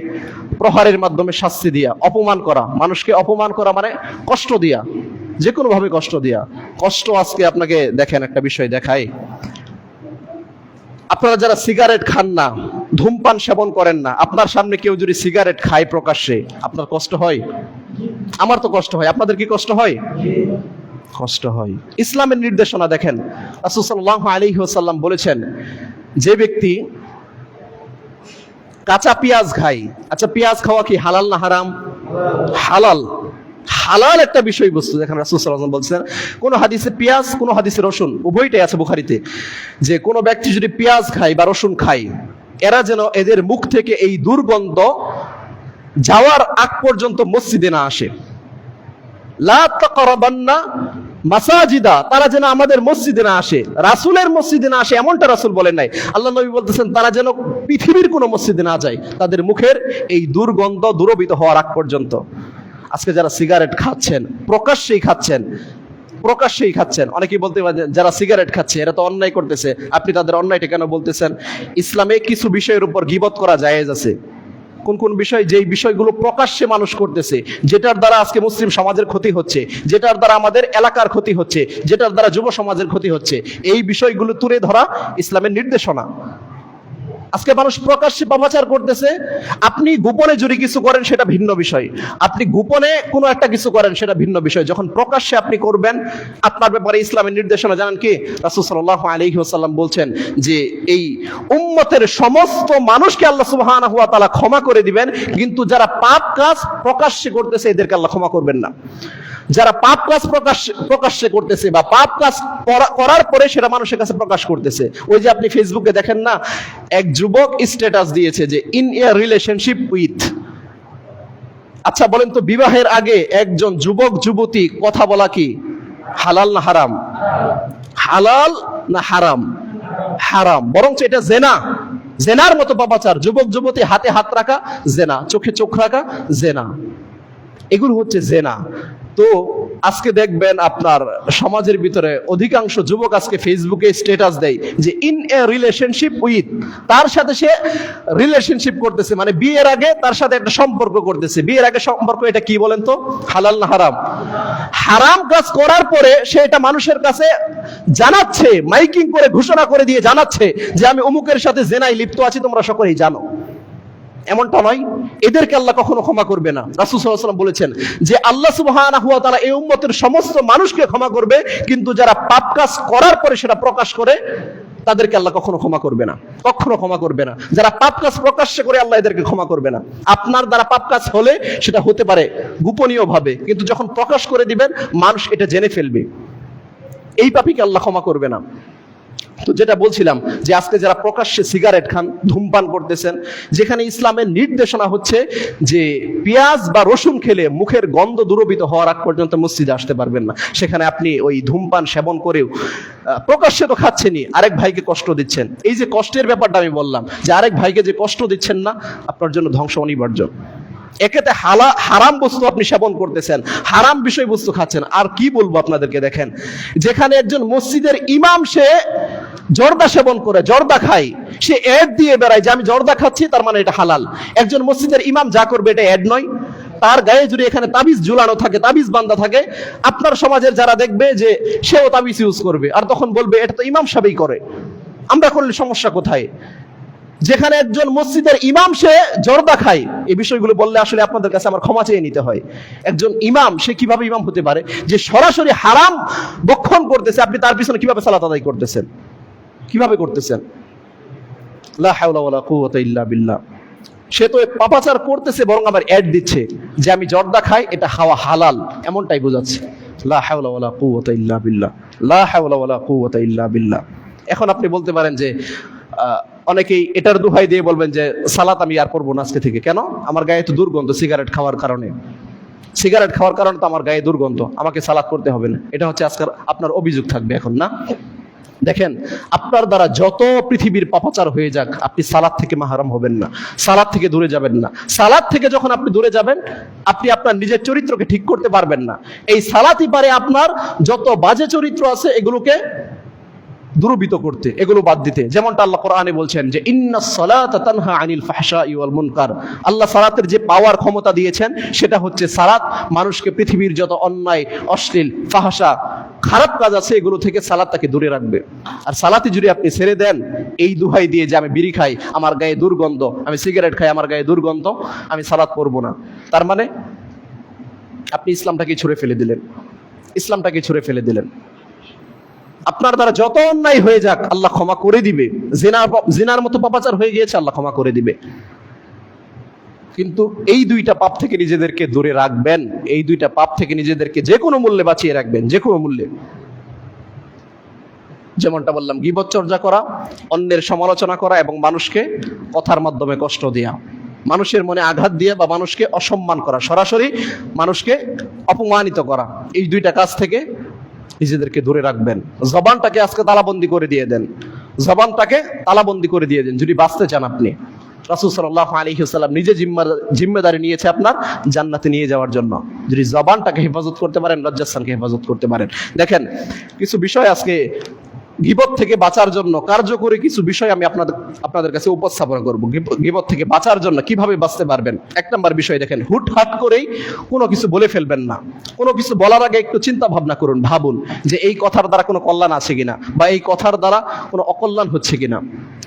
প্রহারের মাধ্যমে শাস্তি দিয়া, অপমান করা, মানুষকে অপমান করা মানে কষ্ট দিয়া, যে কোনো ভাবে কষ্ট দিয়া। কষ্ট আজকে আপনাকে দেখেন একটা বিষয় দেখাই, আপনারা যারা সিগারেট খান না, ধূমপান সেবন করেন না, আপনার সামনে কেউ যদি সিগারেট খায় প্রকাশ্যে, আপনার কষ্ট হয়? আমার তো কষ্ট হয়। আপনাদের কি কষ্ট হয়? কষ্ট হয়। ইসলামের নির্দেশনা দেখেন, রাসূল সাল্লাল্লাহু আলাইহি ওয়াসাল্লাম বলেছেন, যে ব্যক্তি কাঁচা পেঁয়াজ খায়, আচ্ছা পেঁয়াজ খাওয়া কি হালাল না হারাম? হালাল। হালাল একটা বিষয়বস্তু। দেখেন রাসূল সাল্লাল্লাহু আলাইহি ওয়াসাল্লাম বলছেন, কোন হাদিসে পেঁয়াজ, কোন হাদিসে রসুন, উভয়টাই আছে বুখারীতে, যে কোন ব্যক্তি যদি পেঁয়াজ খায় বা রসুন খায়, এরা যেন এদের মুখ থেকে এই দুর্গন্ধ যাওয়ার আগ পর্যন্ত মসজিদে না আসে। লা তাকরাবান্না মাসাজিদা, তারা যেন আমাদের মসজিদে না আসে, রাসূলের মসজিদে না আসে এমনটা রাসূল বলেন নাই। আল্লাহ নবী বলতেছেন তারা যেন পৃথিবীর কোনো মসজিদে না যায়, তাদের মুখের এই দুর্গন্ধ দূরীভূত হওয়ার আগ পর্যন্ত। আজকে যারা সিগারেট খাচ্ছেন, প্রকাশ্যেই খাচ্ছেন, অনেকেই বলতে পারেন যারা সিগারেট খাচ্ছে এরা তো অন্যায় করতেছে, আপনি তাদের অন্যায়টা কেন বলতেছেন? ইসলামে কিছু বিষয়ের উপর গীবত করা জায়েজ আছে। কোন কোন বিষয়? যেই বিষয়গুলো প্রকাশ্যে মানুষ করতেছে, যেটার দ্বারা আজকে মুসলিম সমাজের ক্ষতি হচ্ছে, যেটার দ্বারা আমাদের এলাকার ক্ষতি হচ্ছে, যেটার দ্বারা যুব সমাজের ক্ষতি হচ্ছে, এই বিষয়গুলো তুলে ধরা ইসলামের নির্দেশনা। আজকে মানুষ প্রকাশ্যে পাপাচার করতেছে, আপনি গোপনে যদি কিছু করেন সেটা ভিন্ন বিষয়, আপনি গোপনে কোনো একটা কিছু করেন সেটা ভিন্ন বিষয়, যখন প্রকাশ্যে আপনি করবেন, আপনার ব্যাপারে ইসলামের নির্দেশনা জানেন কি? রাসূল সাল্লাল্লাহু আলাইহি ওয়াসাল্লাম বলছেন যে এই উম্মতের সমস্ত মানুষকে আল্লাহ সুবহানাহু ওয়া তাআলা ক্ষমা করে দিবেন, কিন্তু যারা পাপ কাজ প্রকাশ্যে করতেছে এদেরকে আল্লাহ ক্ষমা করবেন না। যারা পাপ কাজ প্রকাশ্যে করতেছে বা পাপ কাজ করার পরে সেটা মানুষের কাছে প্রকাশ করতেছে, ওই যে আপনি ফেসবুকে দেখেন না, এক যুবক স্ট্যাটাস দিয়েছে যে ইন এ রিলেশনশিপ উইথ। আচ্ছা বলেন তো, বিবাহের আগে একজন যুবক যুবতী কথা বলা কি হালাল না হারাম? হালাল না হারাম? হারাম। বরঞ্চ এটা জেনা, জেনার মতো পাপাচার। যুবক যুবতী হাতে হাত রাখা জেনা, চোখে চোখ রাখা জেনা, এগুলো হচ্ছে জেনা। তো আজকে দেখবেন আপনার সমাজের ভিতরে অধিকাংশ যুবক আজকে ফেসবুকে স্ট্যাটাস দেয় যে ইন এ রিলেশনশিপ উইথ, তার সাথে সে রিলেশনশিপ করতেছে, মানে বিয়ের আগে তার সাথে একটা সম্পর্ক করতেছে। বিয়ের আগে সম্পর্ক, এটা কি বলেন তো? হালাল না হারাম? হারাম কাজ করার পরে সে এটা মানুষের কাছে জানাচ্ছে, মাইকিং করে ঘোষণা করে দিয়ে জানাচ্ছে যে আমি অমুকের সাথে জেনায় লিপ্ত আছি, তোমরা সকলেই জানো। এমনটা নয়, এদেরকে আল্লাহ কখনো ক্ষমা করবে না। রাসূল সাল্লাল্লাহু আলাইহি ওয়াসাল্লাম বলেছেন যে আল্লাহ সুবহানাহু ওয়া তাআলা এই উম্মতের সমস্ত মানুষকে ক্ষমা করবে, কিন্তু যারা পাপ কাজ করার পরে সেটা প্রকাশ করে তাদেরকে আল্লাহ কখনো ক্ষমা করবে না, কখনো ক্ষমা করবে না। যারা পাপ কাজ প্রকাশ্যে করে আল্লাহ এদেরকে ক্ষমা করবে না। আপনার দ্বারা পাপ কাজ হলে সেটা হতে পারে গোপনীয় ভাবে, কিন্তু যখন প্রকাশ করে দিবেন মানুষ এটা জেনে ফেলবে, এই পাপীকে আল্লাহ ক্ষমা করবে না। তো যেটা বলছিলাম যে আজকে যারা প্রকাশ্যে সিগারেট খান, ধূমপান করতেছেন, যেখানে ইসলামের নির্দেশনা হচ্ছে যে পেঁয়াজ বা রসুন খেলে মুখের গন্ধ দূরীভূত হওয়ার আগ পর্যন্ত মসজিদে আসতে পারবেন না, সেখানে আপনি ওই ধূমপান সেবন করেও প্রকাশ্যে তো খাচ্ছেনই, আরেক ভাইকে কষ্ট দিচ্ছেন। এই যে কষ্টের ব্যাপারটা আমি বললাম, যে আরেক ভাইকে যে কষ্ট দিচ্ছেন না, আপনার জন্য ধ্বংস অনিবার্য। একেতে হারাম বস্তু আপনি সেবন করতেছেন, হারাম বিষয়বস্তু খাচ্ছেন। আর কি বলবো আপনাদেরকে, দেখেন যেখানে একজন মসজিদের ইমাম সে জর্দা সেবন করে, জর্দা খায়, সে অ্যাড দিয়ে বেড়ায় যে আমি জর্দা খাচ্ছি, তার মানে এটা হালাল। একজন মসজিদের ইমাম যা করবে এটা অ্যাড নয়। তার গায়ে যদি এখানে তাবিজ ঝুলানো থাকে, তাবিজ বান্ধা থাকে, আপনার সমাজের যারা দেখবে যে সেও তাবিজ ইউজ করবে, আর তখন বলবে এটা তো ইমাম সাহেবই করে, আমরা করলে সমস্যা কোথায়? যেখানে একজন মসজিদের ইমাম সে জর্দা খায়, এই বিষয়গুলো বললে আসলে আপনাদের কাছে আমার ক্ষমা চেয়ে নিতে হয়। একজন ইমাম সে কিভাবে ইমাম হতে পারে যে সরাসরি হারাম বক্ষণ করতেছে, আপনি তার পিছনে কিভাবে সালাত আদায় করতেছেন, কিভাবে করতেছেন? লা হাওলা ওয়ালা কুওয়াতা ইল্লা বিল্লাহ। সে তো পাপাচার করতেছে, বরং আবার অ্যাড দিচ্ছে যে আমি জর্দা খাই, এটা খাওয়া হালাল, এমনটাই বোঝাচ্ছে। লা হাওলা ওয়ালা কুওয়াতা ইল্লা বিল্লাহ, লা হাওলা ওয়ালা কুওয়াতা ইল্লা বিল্লাহ। এখন আপনি বলতে পারেন যে অনেকেই এটার দোহাই দিয়ে বলবেন যে সালাত আমি আর করবো না আজকে থেকে। কেন? আমার গায়ে তো দুর্গন্ধ সিগারেট খাওয়ার কারণে, সিগারেট খাওয়ার কারণে তো আমার গায়ে দুর্গন্ধ, আমাকে সালাত করতে হবে না। এটা হচ্ছে আজকাল আপনার অভিযোগ থাকবে এখন, না? দেখেন, আপনার দ্বারা যত পৃথিবীর পাপাচার হয়ে যাক, আপনি সালাত থেকে মাহরুম হবেন না, সালাত থেকে দূরে যাবেন না। সালাত থেকে যখন আপনি দূরে যাবেন, আপনি আপনার নিজের চরিত্রকে ঠিক করতে পারবেন না। এই সালাতই পারে আপনার যত বাজে চরিত্র আছে এগুলোকে দুরূহীত করতে, এগুলো বাদ দিতে। যেমনটা আল্লাহ কোরআনে বলছেন যে ইন্নাস সালাতা তানহা আনিল ফাহশাই ওয়াল মুনকার। আল্লাহ সালাতের যে পাওয়ার ক্ষমতা দিয়েছেন সেটা হচ্ছে সালাত মানুষকে পৃথিবীর যত অন্যায়, অশ্লীল, ফাহশা, খারাপ কাজ আছে এগুলো থেকে সালাতটাকে দূরে রাখবে। আর সালাতে যদি আপনি ছেড়ে দেন এই দুহাই দিয়ে যে আমি বিড়ি খাই আমার গায়ে দুর্গন্ধ, আমি সিগারেট খাই আমার গায়ে দুর্গন্ধ, আমি সালাত পড়বো না, তার মানে আপনি ইসলামটাকে ছুঁড়ে ফেলে দিলেন, ইসলামটাকে ছুঁড়ে ফেলে দিলেন। আপনার দ্বারা যত অন্যায় হয়ে যাক আল্লাহ ক্ষমা করে দিবে। জিনার মতো পাপাচার হয়ে গিয়েছে, আল্লাহ ক্ষমা করে দিবে। কিন্তু এই দুইটা পাপ থেকে নিজেদেরকে দূরে রাখবেন, এই দুইটা পাপ থেকে নিজেদেরকে যে কোনো মূল্যে বাঁচিয়ে রাখবেন, যে কোনো মূল্যে। যেমনটা বললাম, গীবত চর্চা করা, অন্যের সমালোচনা করা এবং মানুষকে কথার মাধ্যমে কষ্ট দেয়া, মানুষের মনে আঘাত দিয়ে বা মানুষকে অসম্মান করা, সরাসরি মানুষকে অপমানিত করা, এই দুইটা কাজ থেকে নিজেদেরকে দূরে রাখবেন। জবানটাকে আজকে তালাবন্দি করে দিয়ে দেন, জবানটাকে তালাবন্দি করে দিয়ে দেন যদি বাঁচতে চান আপনি। রাসূল সাল্লাল্লাহু আলাইহি ওয়াসাল্লাম নিজে জিম্মেদারি নিয়েছে আপনার জান্নাতে নিয়ে যাওয়ার জন্য। যদি জবানটাকে হেফাজত করতে পারেন, লজ্জাস্থানকে হেফাজত করতে পারেন। দেখেন, কিছু বিষয় আজকে গীবত থেকে বাঁচার জন্য কার্যকরী কিছু বিষয় আমি আপনাদের কাছে উপস্থাপন করব। গীবত থেকে বাঁচার জন্য কিভাবে বাঁচতে পারবেন। এক নম্বর বিষয় দেখেন, হুটহাট করেই কোনো কিছু বলে ফেলবেন না। কোনো কিছু বলার আগে একটু চিন্তা ভাবনা করুন, ভাবুন যে এই কথার দ্বারা কোনো কল্যাণ আছে কিনা বা এই কথার দ্বারা কোনো অকল্যাণ হচ্ছে কিনা,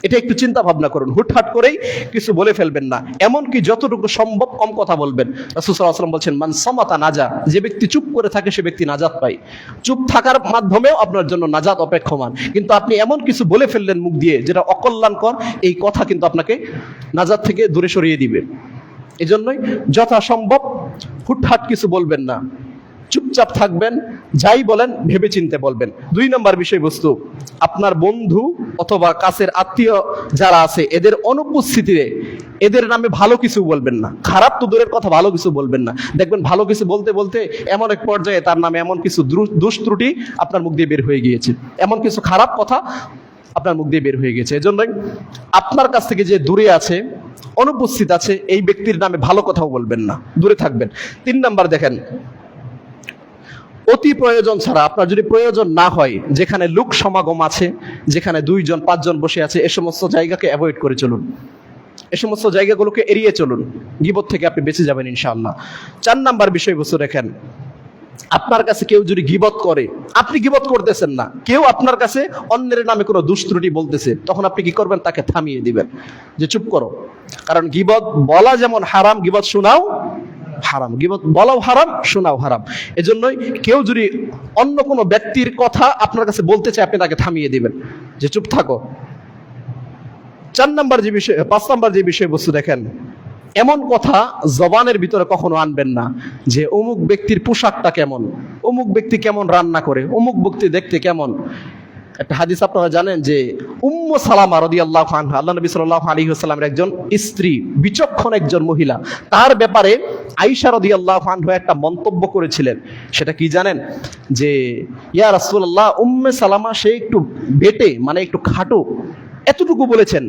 এটা একটু চিন্তা ভাবনা করুন। হুটহাট করেই কিছু বলে ফেলবেন না, এমনকি যতটুকু সম্ভব কম কথা বলবেন। রাসূল সাল্লাল্লাহু আলাইহি ওয়াসাল্লাম বলছেন, মান সামাতা নাজা, যে ব্যক্তি চুপ করে থাকে সে ব্যক্তি নাজাত পায়। চুপ থাকার মাধ্যমেও আপনার জন্য নাজাত অপেক্ষমান। কিন্তু আপনি এমন কিছু বলে ফেললেন মুখ দিয়ে যেটা অকল্যাণকর, এই কথা কিন্তু আপনাকে নাজাত থেকে দূরে সরিয়ে দিবে। এজন্যই যথাসম্ভব হুটহাট কিছু বলবেন না, চুপচাপ থাকবেন, যাই বলেন ভেবে চিন্তে বলবেন। 2 নম্বর বিষয়বস্তু, আপনার বন্ধু অথবা কাছের আত্মীয় যারা আছে এদের অনুপস্থিতিতে এদের নামে ভালো কিছু বলবেন না। খারাপ তো দূরের কথা, ভালো কিছু বলবেন না। দেখবেন ভালো কিছু বলতে বলতে এমন এক পর্যায়ে তার নামে এমন কিছু দোষ ত্রুটি আপনার মুখ দিয়ে বের হয়ে গিয়েছে, এমন কিছু খারাপ কথা আপনার মুখ দিয়ে বের হয়ে গেছে। এজন্যই আপনার কাছ থেকে যে দূরে আছে, অনুপস্থিত আছে, এই ব্যক্তির নামে ভালো কথাও বলবেন না, দূরে থাকবেন। 3 নাম্বার দেখেন, অতি প্রয়োজন ছাড়া, আপনার যদি প্রয়োজন না হয়, যেখানে লোক সমাগম আছে, যেখানে 2 জন 5 জন বসে আছে, এ সমস্ত জায়গাকে অ্যাভয়েড করে চলুন, এ সমস্ত জায়গাগুলোকে এড়িয়ে চলুন। গীবত থেকে আপনি বেঁচে যাবেন ইনশাআল্লাহ। 4 নাম্বার বিষয়বস্তু দেখেন, আপনার কাছে কেউ যদি গীবত করে, আপনি গীবত করতেছেন না, কেউ আপনার কাছে অন্যের নামে কোনো দুষ্ত্রুটি বলতেছে, তখন আপনি কি করবেন? তাকে থামিয়ে দিবেন যে চুপ করো। কারণ গীবত বলা যেমন হারাম, গীবত শোনাও হারাম। গীবত বলাও হারাম, শোনাও হারাম। এজন্যই কেউ যদি অন্য কোনো ব্যক্তির কথা আপনার কাছে বলতে চায়, আপনি তাকে থামিয়ে দিবেন যে চুপ থাকো। 5 নাম্বার যে বিষয়বস্তু দেখেন, এমন কথা জবানের ভিতরে কখনো আনবেন না যে অমুক ব্যক্তির পোশাকটা কেমন, অমুক ব্যক্তি কেমন রান্না করে, অমুক ব্যক্তি দেখতে কেমন। একটা হাদিস আপনারা জানেন যে উম্মু সালামা রাদিয়াল্লাহু আনহা, আল্লাহ নবী সাল্লাল্লাহু আলাইহি ওয়াসাল্লামের একজন স্ত্রী, বিচক্ষণ একজন মহিলা, তার ব্যাপারে আয়েশা রাদিয়াল্লাহু আনহা একটা মন্তব্য করেছিলেন। সেটা কি জানেন? যে ইয়া রাসূলুল্লাহ, উম্মে সালামা সে একটু বেটে, মানে একটু খাটো, এতটুকু বলেছেন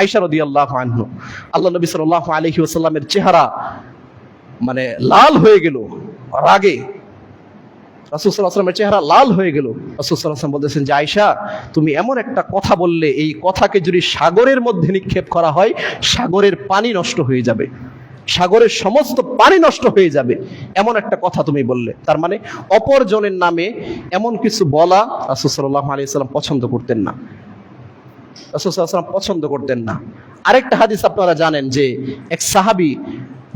আয়েশা রাদিয়াল্লাহু আনহা। আল্লাহ নবী সাল্লাল্লাহু আলাইহি ওয়াসাল্লামের চেহারা মানে লাল হয়ে গেল রাগে, রাসূল সাল্লাল্লাহু আলাইহি ওয়াসাল্লামের চেহারা লাল হয়ে গেল। রাসূল সাল্লাল্লাহু আলাইহি ওয়াসাল্লাম বলতেছেন যে আয়েশা, তুমি এমন একটা কথা বললে, এই কথাকে যদি সাগরের মধ্যে নিক্ষেপ করা হয়, সাগরের পানি নষ্ট হয়ে যাবে, সাগরের সমস্ত পানি নষ্ট হয়ে যাবে, এমন একটা কথা তুমি বললে। তার মানে অপরজনের নামে এমন কিছু বলা রাসূল সাল্লাল্লাহু আলাইহি ওয়াসাল্লাম পছন্দ করতেন না, রাসূল সাল্লাল্লাহু আলাইহি ওয়াসাল্লাম পছন্দ করতেন না। আরেকটা হাদিস আপনারা জানেন যে এক সাহাবী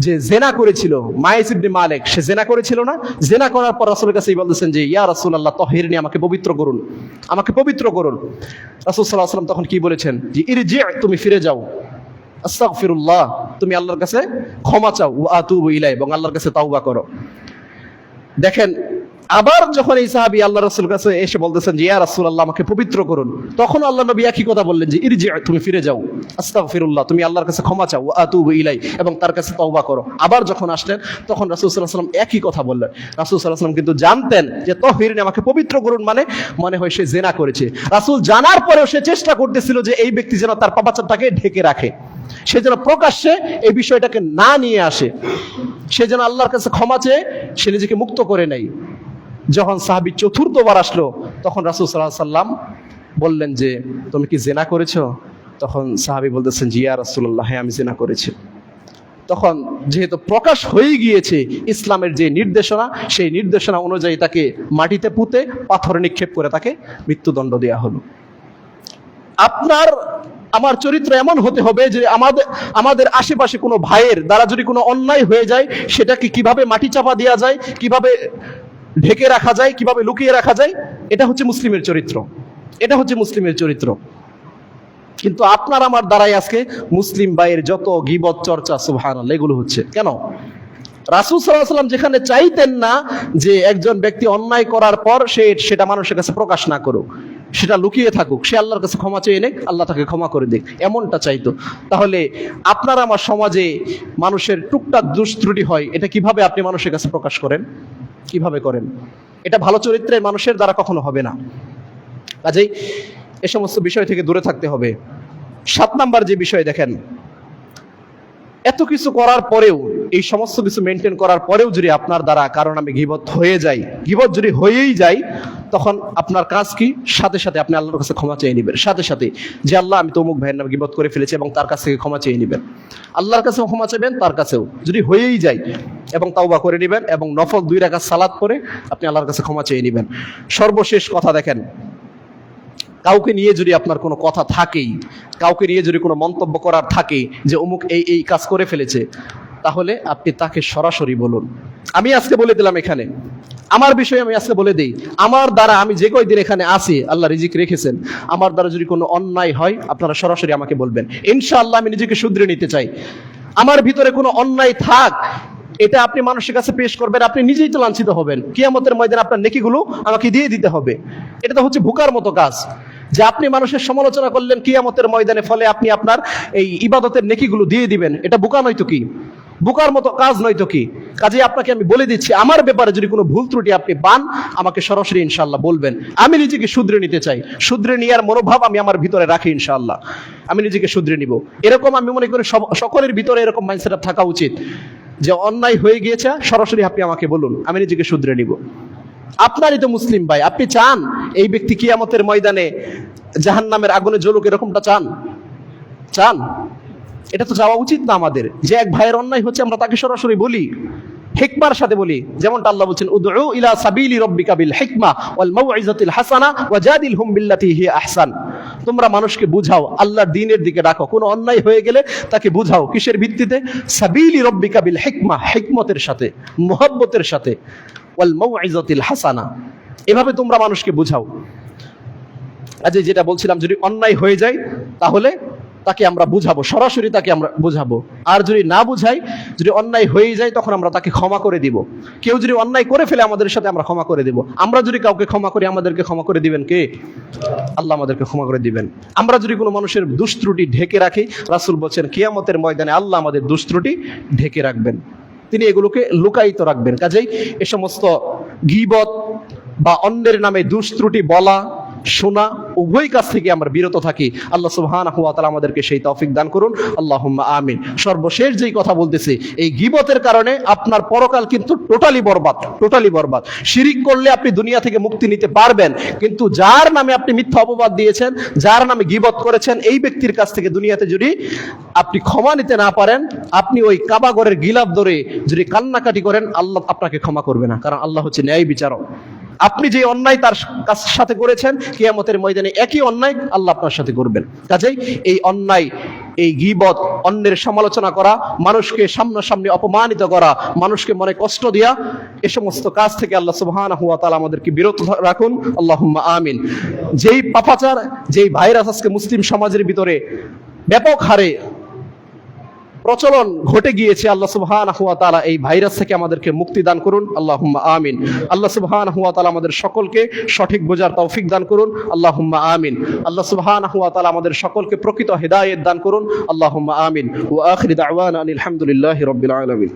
যে জেনা করেছিল, মাইস ইবনে মালিক, সে জেনা করেছিল না? জেনা করার পর রাসূলের কাছে বলতেছেন যে ইয়া রাসূলুল্লাহ তাহিরনি, আমাকে পবিত্র করুন, আমাকে পবিত্র করুন। রাসূল সাল্লাল্লাহু আলাইহি ওয়াসাল্লাম তখন কি বলেছেন? যে ইরজি, তুমি ফিরে যাও, আস্তাগফিরুল্লাহ, তুমি আল্লাহর কাছে ক্ষমা চাও, ওয়া আতুবু ইলাই, এবং আল্লাহর কাছে তাওবা করো। দেখেন, আবার যখন এই সাহাবী আল্লাহ রাসূলের কাছে এসে বলতেছেন যে ইয়া রাসূলুল্লাহ, আমাকে পবিত্র করুন, তখন আল্লাহ নবী একই কথা বললেন যে ইরজি, তুমি ফিরে যাও, আস্তাগফিরুল্লাহ, তুমি আল্লাহর কাছে ক্ষমা চাও, ওয়া আতুবু ইলাই, এবং তার কাছে তওবা করো। আবার যখন আসলেন তখন রাসূল সাল্লাল্লাহু আলাইহি ওয়াসাল্লাম একই কথা বললেন। রাসূল সাল্লাল্লাহু আলাইহি ওয়াসাল্লাম কিন্তু জানতেন যে তাহিরনি, আমাকে পবিত্র করুন মানে মনে হয় সে জেনা করেছে। রাসূল জানার পরেও সে চেষ্টা করতেছিল যে এই ব্যক্তি যেন তার পাপাচারটাকে ঢেকে রাখে, সে যেন প্রকাশ্যে এই বিষয়টাকে না নিয়ে আসে, সে যেন আল্লাহর কাছে ক্ষমা চেয়ে সে নিজেকে মুক্ত করে নেয়। যখন সাহাবী 4র্থবার আসলো, তখন রাসূল সাল্লাল্লাহু আলাইহি ওয়াসাল্লাম বললেন যে তুমি কি জিনা করেছো? তখন সাহাবী বলতেছেন, জি ইয়া রাসূলুল্লাহ, হ্যাঁ আমি জিনা করেছি। তখন যেহেতু প্রকাশ হয়ে গিয়েছে ইসলামের যে নির্দেশনা, সেই নির্দেশনা অনুযায়ী তাকে মাটিতে পুঁতে পাথর নিক্ষেপ করে তাকে মৃত্যুদণ্ড দেওয়া হলো। আপনার আমার চরিত্র এমন হতে হবে যে আমাদের আশেপাশে কোনো ভাইয়ের দ্বারা যদি কোনো অন্যায় হয়ে যায়, সেটাকে কিভাবে মাটি চাপা দেওয়া যায়, কিভাবে ঢেকে রাখা যায়, কিভাবে লুকিয়ে রাখা যায়, এটা হচ্ছে মুসলিমের চরিত্র। এটা হচ্ছে মুসলিমের চরিত্র। কিন্তু আপনার আমার দ্বারাই আজকে মুসলিম ভাইয়ের যত গীবত চর্চা, সুবহানাল্লাহ, এগুলো হচ্ছে কেন? রাসূল সাল্লাল্লাহু আলাইহি ওয়াসাল্লাম যেখানে চাইতেন না যে একজন ব্যক্তি অন্যায় করার পর সেটা মানুষের কাছে প্রকাশ না করুক, সেটা লুকিয়ে থাকুক, সে আল্লাহর কাছে ক্ষমা চেয়ে নেক, আল্লাহ তাকে ক্ষমা করে দিক, এমনটা চাইতো। তাহলে আপনার আমার সমাজে মানুষের টুকটাক দোষ ত্রুটি হয়, এটা কিভাবে আপনি মানুষের কাছে প্রকাশ করেন? কিভাবে করেন? এটা ভালো চরিত্রের মানুষের দ্বারা কখনো হবে না। কাজেই এ সমস্ত বিষয় থেকে দূরে থাকতে হবে। 7 নাম্বার যে বিষয় দেখেন, এত কিছু করার পরেও, এই সমস্ত কিছু মেনটেন করার পরেও যদি আপনার দ্বারা কারণ আমি গীবত হয়ে যাই, গীবত যদি হয়েই যায়, তখন আপনার কাজ কি? সাথে সাথে আপনি আল্লাহর কাছে ক্ষমা চেয়ে নেবেন, সাথে সাথে যে আল্লাহ আমি তো অমুক ভাইয়ের নামে গীবত করে ফেলেছি, এবং তার কাছ থেকে ক্ষমা চেয়ে নেবেন। আল্লাহর কাছেও ক্ষমা চাইবেন, তার কাছেও যদি হয়েই যায়, এবং তাওবা করে নেবেন, এবং নফল 2 রাকাত সালাত করে আপনি আল্লাহর কাছে ক্ষমা চেয়ে নেবেন। সর্বশেষ কথা দেখেন, কাউকে নিয়ে যদি আপনার কোনো কথা থাকেই, কাউকে নিয়ে যদি কোনো মন্তব্য করার থাকে যে অমুক এই কাজ করে ফেলেছে, তাহলে আপনি তাকে সরাসরি বলুন। আমি আজকে বলে দিলাম, এখানে আমার বিষয়ে আমি আজকে বলে দিই, আমার দ্বারা আমি যে কয়দিন এখানে আছি, আল্লাহ রিজিক রেখেছেন, আমার দ্বারা যদি কোনো অন্যায় হয় আপনারা সরাসরি আমাকে বলবেন, ইনশাআল্লাহ আমি নিজেকে শুধরে নিতে চাই। আমার ভিতরে কোনো অন্যায় থাক, এটা আপনি মানুষের কাছে পেশ করবেন, আপনি নিজেই তো লাঞ্ছিত হবেন। কিয়ামতের ময়দানে আপনার নেকিগুলো আমাকে দিয়ে দিতে হবে। এটা তো হচ্ছে ভুকার মতো কাজ, যে আপনি মানুষের সমালোচনা করলেন কিয়ামতের ময়দানে, ফলে আপনি আপনার এই ইবাদতের নেকিগুলো দিয়ে দিবেন। এটা বোকা নয়তো কি? বোকার মতো কাজ নয়তো কি? কাজে আপনাকে আমি বলে দিচ্ছি, আমার ব্যাপারে যদি কোনো ভুল ত্রুটি আপনি পান, আমাকে সরাসরি ইনশাআল্লাহ বলবেন। আমি নিজেকে শুধরে নিতে চাই, শুধরে নেওয়ার মনোভাব আমি আমার ভিতরে রাখি, ইনশাআল্লাহ আমি নিজেকে শুধরে নিব। এরকম আমি মনে করি সকলের ভিতরে এরকম মাইন্ডসেট থাকা উচিত, যে অন্যায় হয়ে গিয়েছে সরাসরি আপনি আমাকে বলুন, আমি নিজেকে শুধরে নিব। আপনারই তো মুসলিম ভাই, আপনি চান এই ব্যক্তি কিয়ামতের ময়দানে জাহান্নামের আগুনে জ্বলুক, এরকমটা চান? চান? এটা তো যাওয়া উচিত না আমাদের, যে এক ভাইয়ের অন্যায় হচ্ছে আমরা তাকে সরাসরি বলি, হিকমার সাথে বলি। যেমনটা আল্লাহ বলছেন, উদউ ইলা সাবিলি রাব্বিকা বিল হিকমা ওয়াল মাউইজাতিল হাসানা ওয়াজাদিলহুম বিল্লাতি হিয়া আহসান। তোমরা মানুষকে বুঝাও, আল্লাহর দ্বীনের দিকে ডাকো, কোনো অন্যায় হয়ে গেলে তাকে বুঝাও। কিসের ভিত্তিতে? সাবিলি রাব্বিকা বিল হিকমা, হিকমতের সাথে, মুহাব্বতের সাথে, ওয়াল মাউইজাতিল হাসানা, এভাবে তোমরা মানুষকে বুঝাও। আজ যেটা বলছিলাম, যদি অন্যায় হয়ে যায় তাহলে তাকে আমরা বুঝাবো, সরাসরি তাকে আমরা বুঝাবো। আর যদি না বুঝাই, যদি অন্যায় হয়ে যায়, তখন আমরা তাকে ক্ষমা করে দিব। কেউ যদি অন্যায় করে ফেলে আমাদের সাথে, আমরা ক্ষমা করে দেব। আমরা যদি কাউকে ক্ষমা করি, আমাদেরকে ক্ষমা করে দিবেন কে? আল্লাহ আমাদেরকে ক্ষমা করে দিবেন। আমরা যদি কোনো মানুষের দুষ্ত্রুটি ঢেকে রাখি, রাসূল বলছেন কিয়ামতের ময়দানে আল্লাহ আমাদের দুষ্ত্রুটি ঢেকে রাখবেন, তিনি এগুলোকে লুকায়িত রাখবেন। কাজেই এ সমস্ত গীবত বা অন্যের নামে দুষ্ত্রুটি বলা, শোনা, উভয় কাজ থেকে আমরা বিরত থাকি। আল্লাহ সুবহানাহু ওয়া তাআলা আমাদেরকে সেই তৌফিক দান করুন, আল্লাহুম্মা আমিন। সর্বশেষ যেই কথা বলতেছি, এই গীবতের কারণে আপনার পরকাল কিন্তু টোটালি বরবাদ, টোটালি বরবাদ। শিরিক করলে আপনি দুনিয়া থেকে মুক্তি নিতে পারবেন, কিন্তু যার নামে আপনি মিথ্যা অপবাদ দিয়েছেন, যার নামে গীবত করেছেন, এই ব্যক্তির কাছ থেকে দুনিয়াতে যদি আপনি ক্ষমা নিতে না পারেন, আপনি ওই কাবা ঘরের গিলাফ ধরে যদি কান্নাকাটি করেন, আল্লাহ আপনাকে ক্ষমা করবে না, কারণ আল্লাহ হচ্ছে ন্যায় বিচারক। আপনি যে অন্যায় তার সাথে করেছেন, কিয়ামতের ময়দানে একই অন্যায় আল্লাহ আপনার সাথে করবেন। কাজেই এই অন্যায়, এই গীবত, অন্যের সমালোচনা করা, মানুষকে সামনাসামনি অপমানিত করা, মানুষকে মনে কষ্ট দেয়া, এ সমস্ত কাজ থেকে আল্লাহ সুবহানাহু ওয়া তাআলা আমাদেরকে বিরত রাখুন, আল্লাহুম্মা আমিন। যেই পাপাচার, যেই ভাইরাস আজকে মুসলিম সমাজের ভিতরে ব্যাপক হারে প্রচলন ঘটে গিয়েছে, আল্লাহ সুবহানাহু ওয়া তাআলা এই ভাইরাস থেকে আমাদেরকে মুক্তি দান করুন, আল্লাহুম্মা আমিন। আল্লাহ সুবহানাহু ওয়া তাআলা আমাদের সকলকে সঠিক বোঝার তৌফিক দান করুন, আল্লাহুম্মা আমিন। আল্লাহ সুবহানাহু ওয়া তাআলা আমাদের সকলকে প্রকৃত হিদায়াত দান করুন, আল্লাহুম্মা আমিন। ওয়া আখিরু দাওয়ানা আনিল হামদুলিল্লাহি রাব্বিল আলামিন।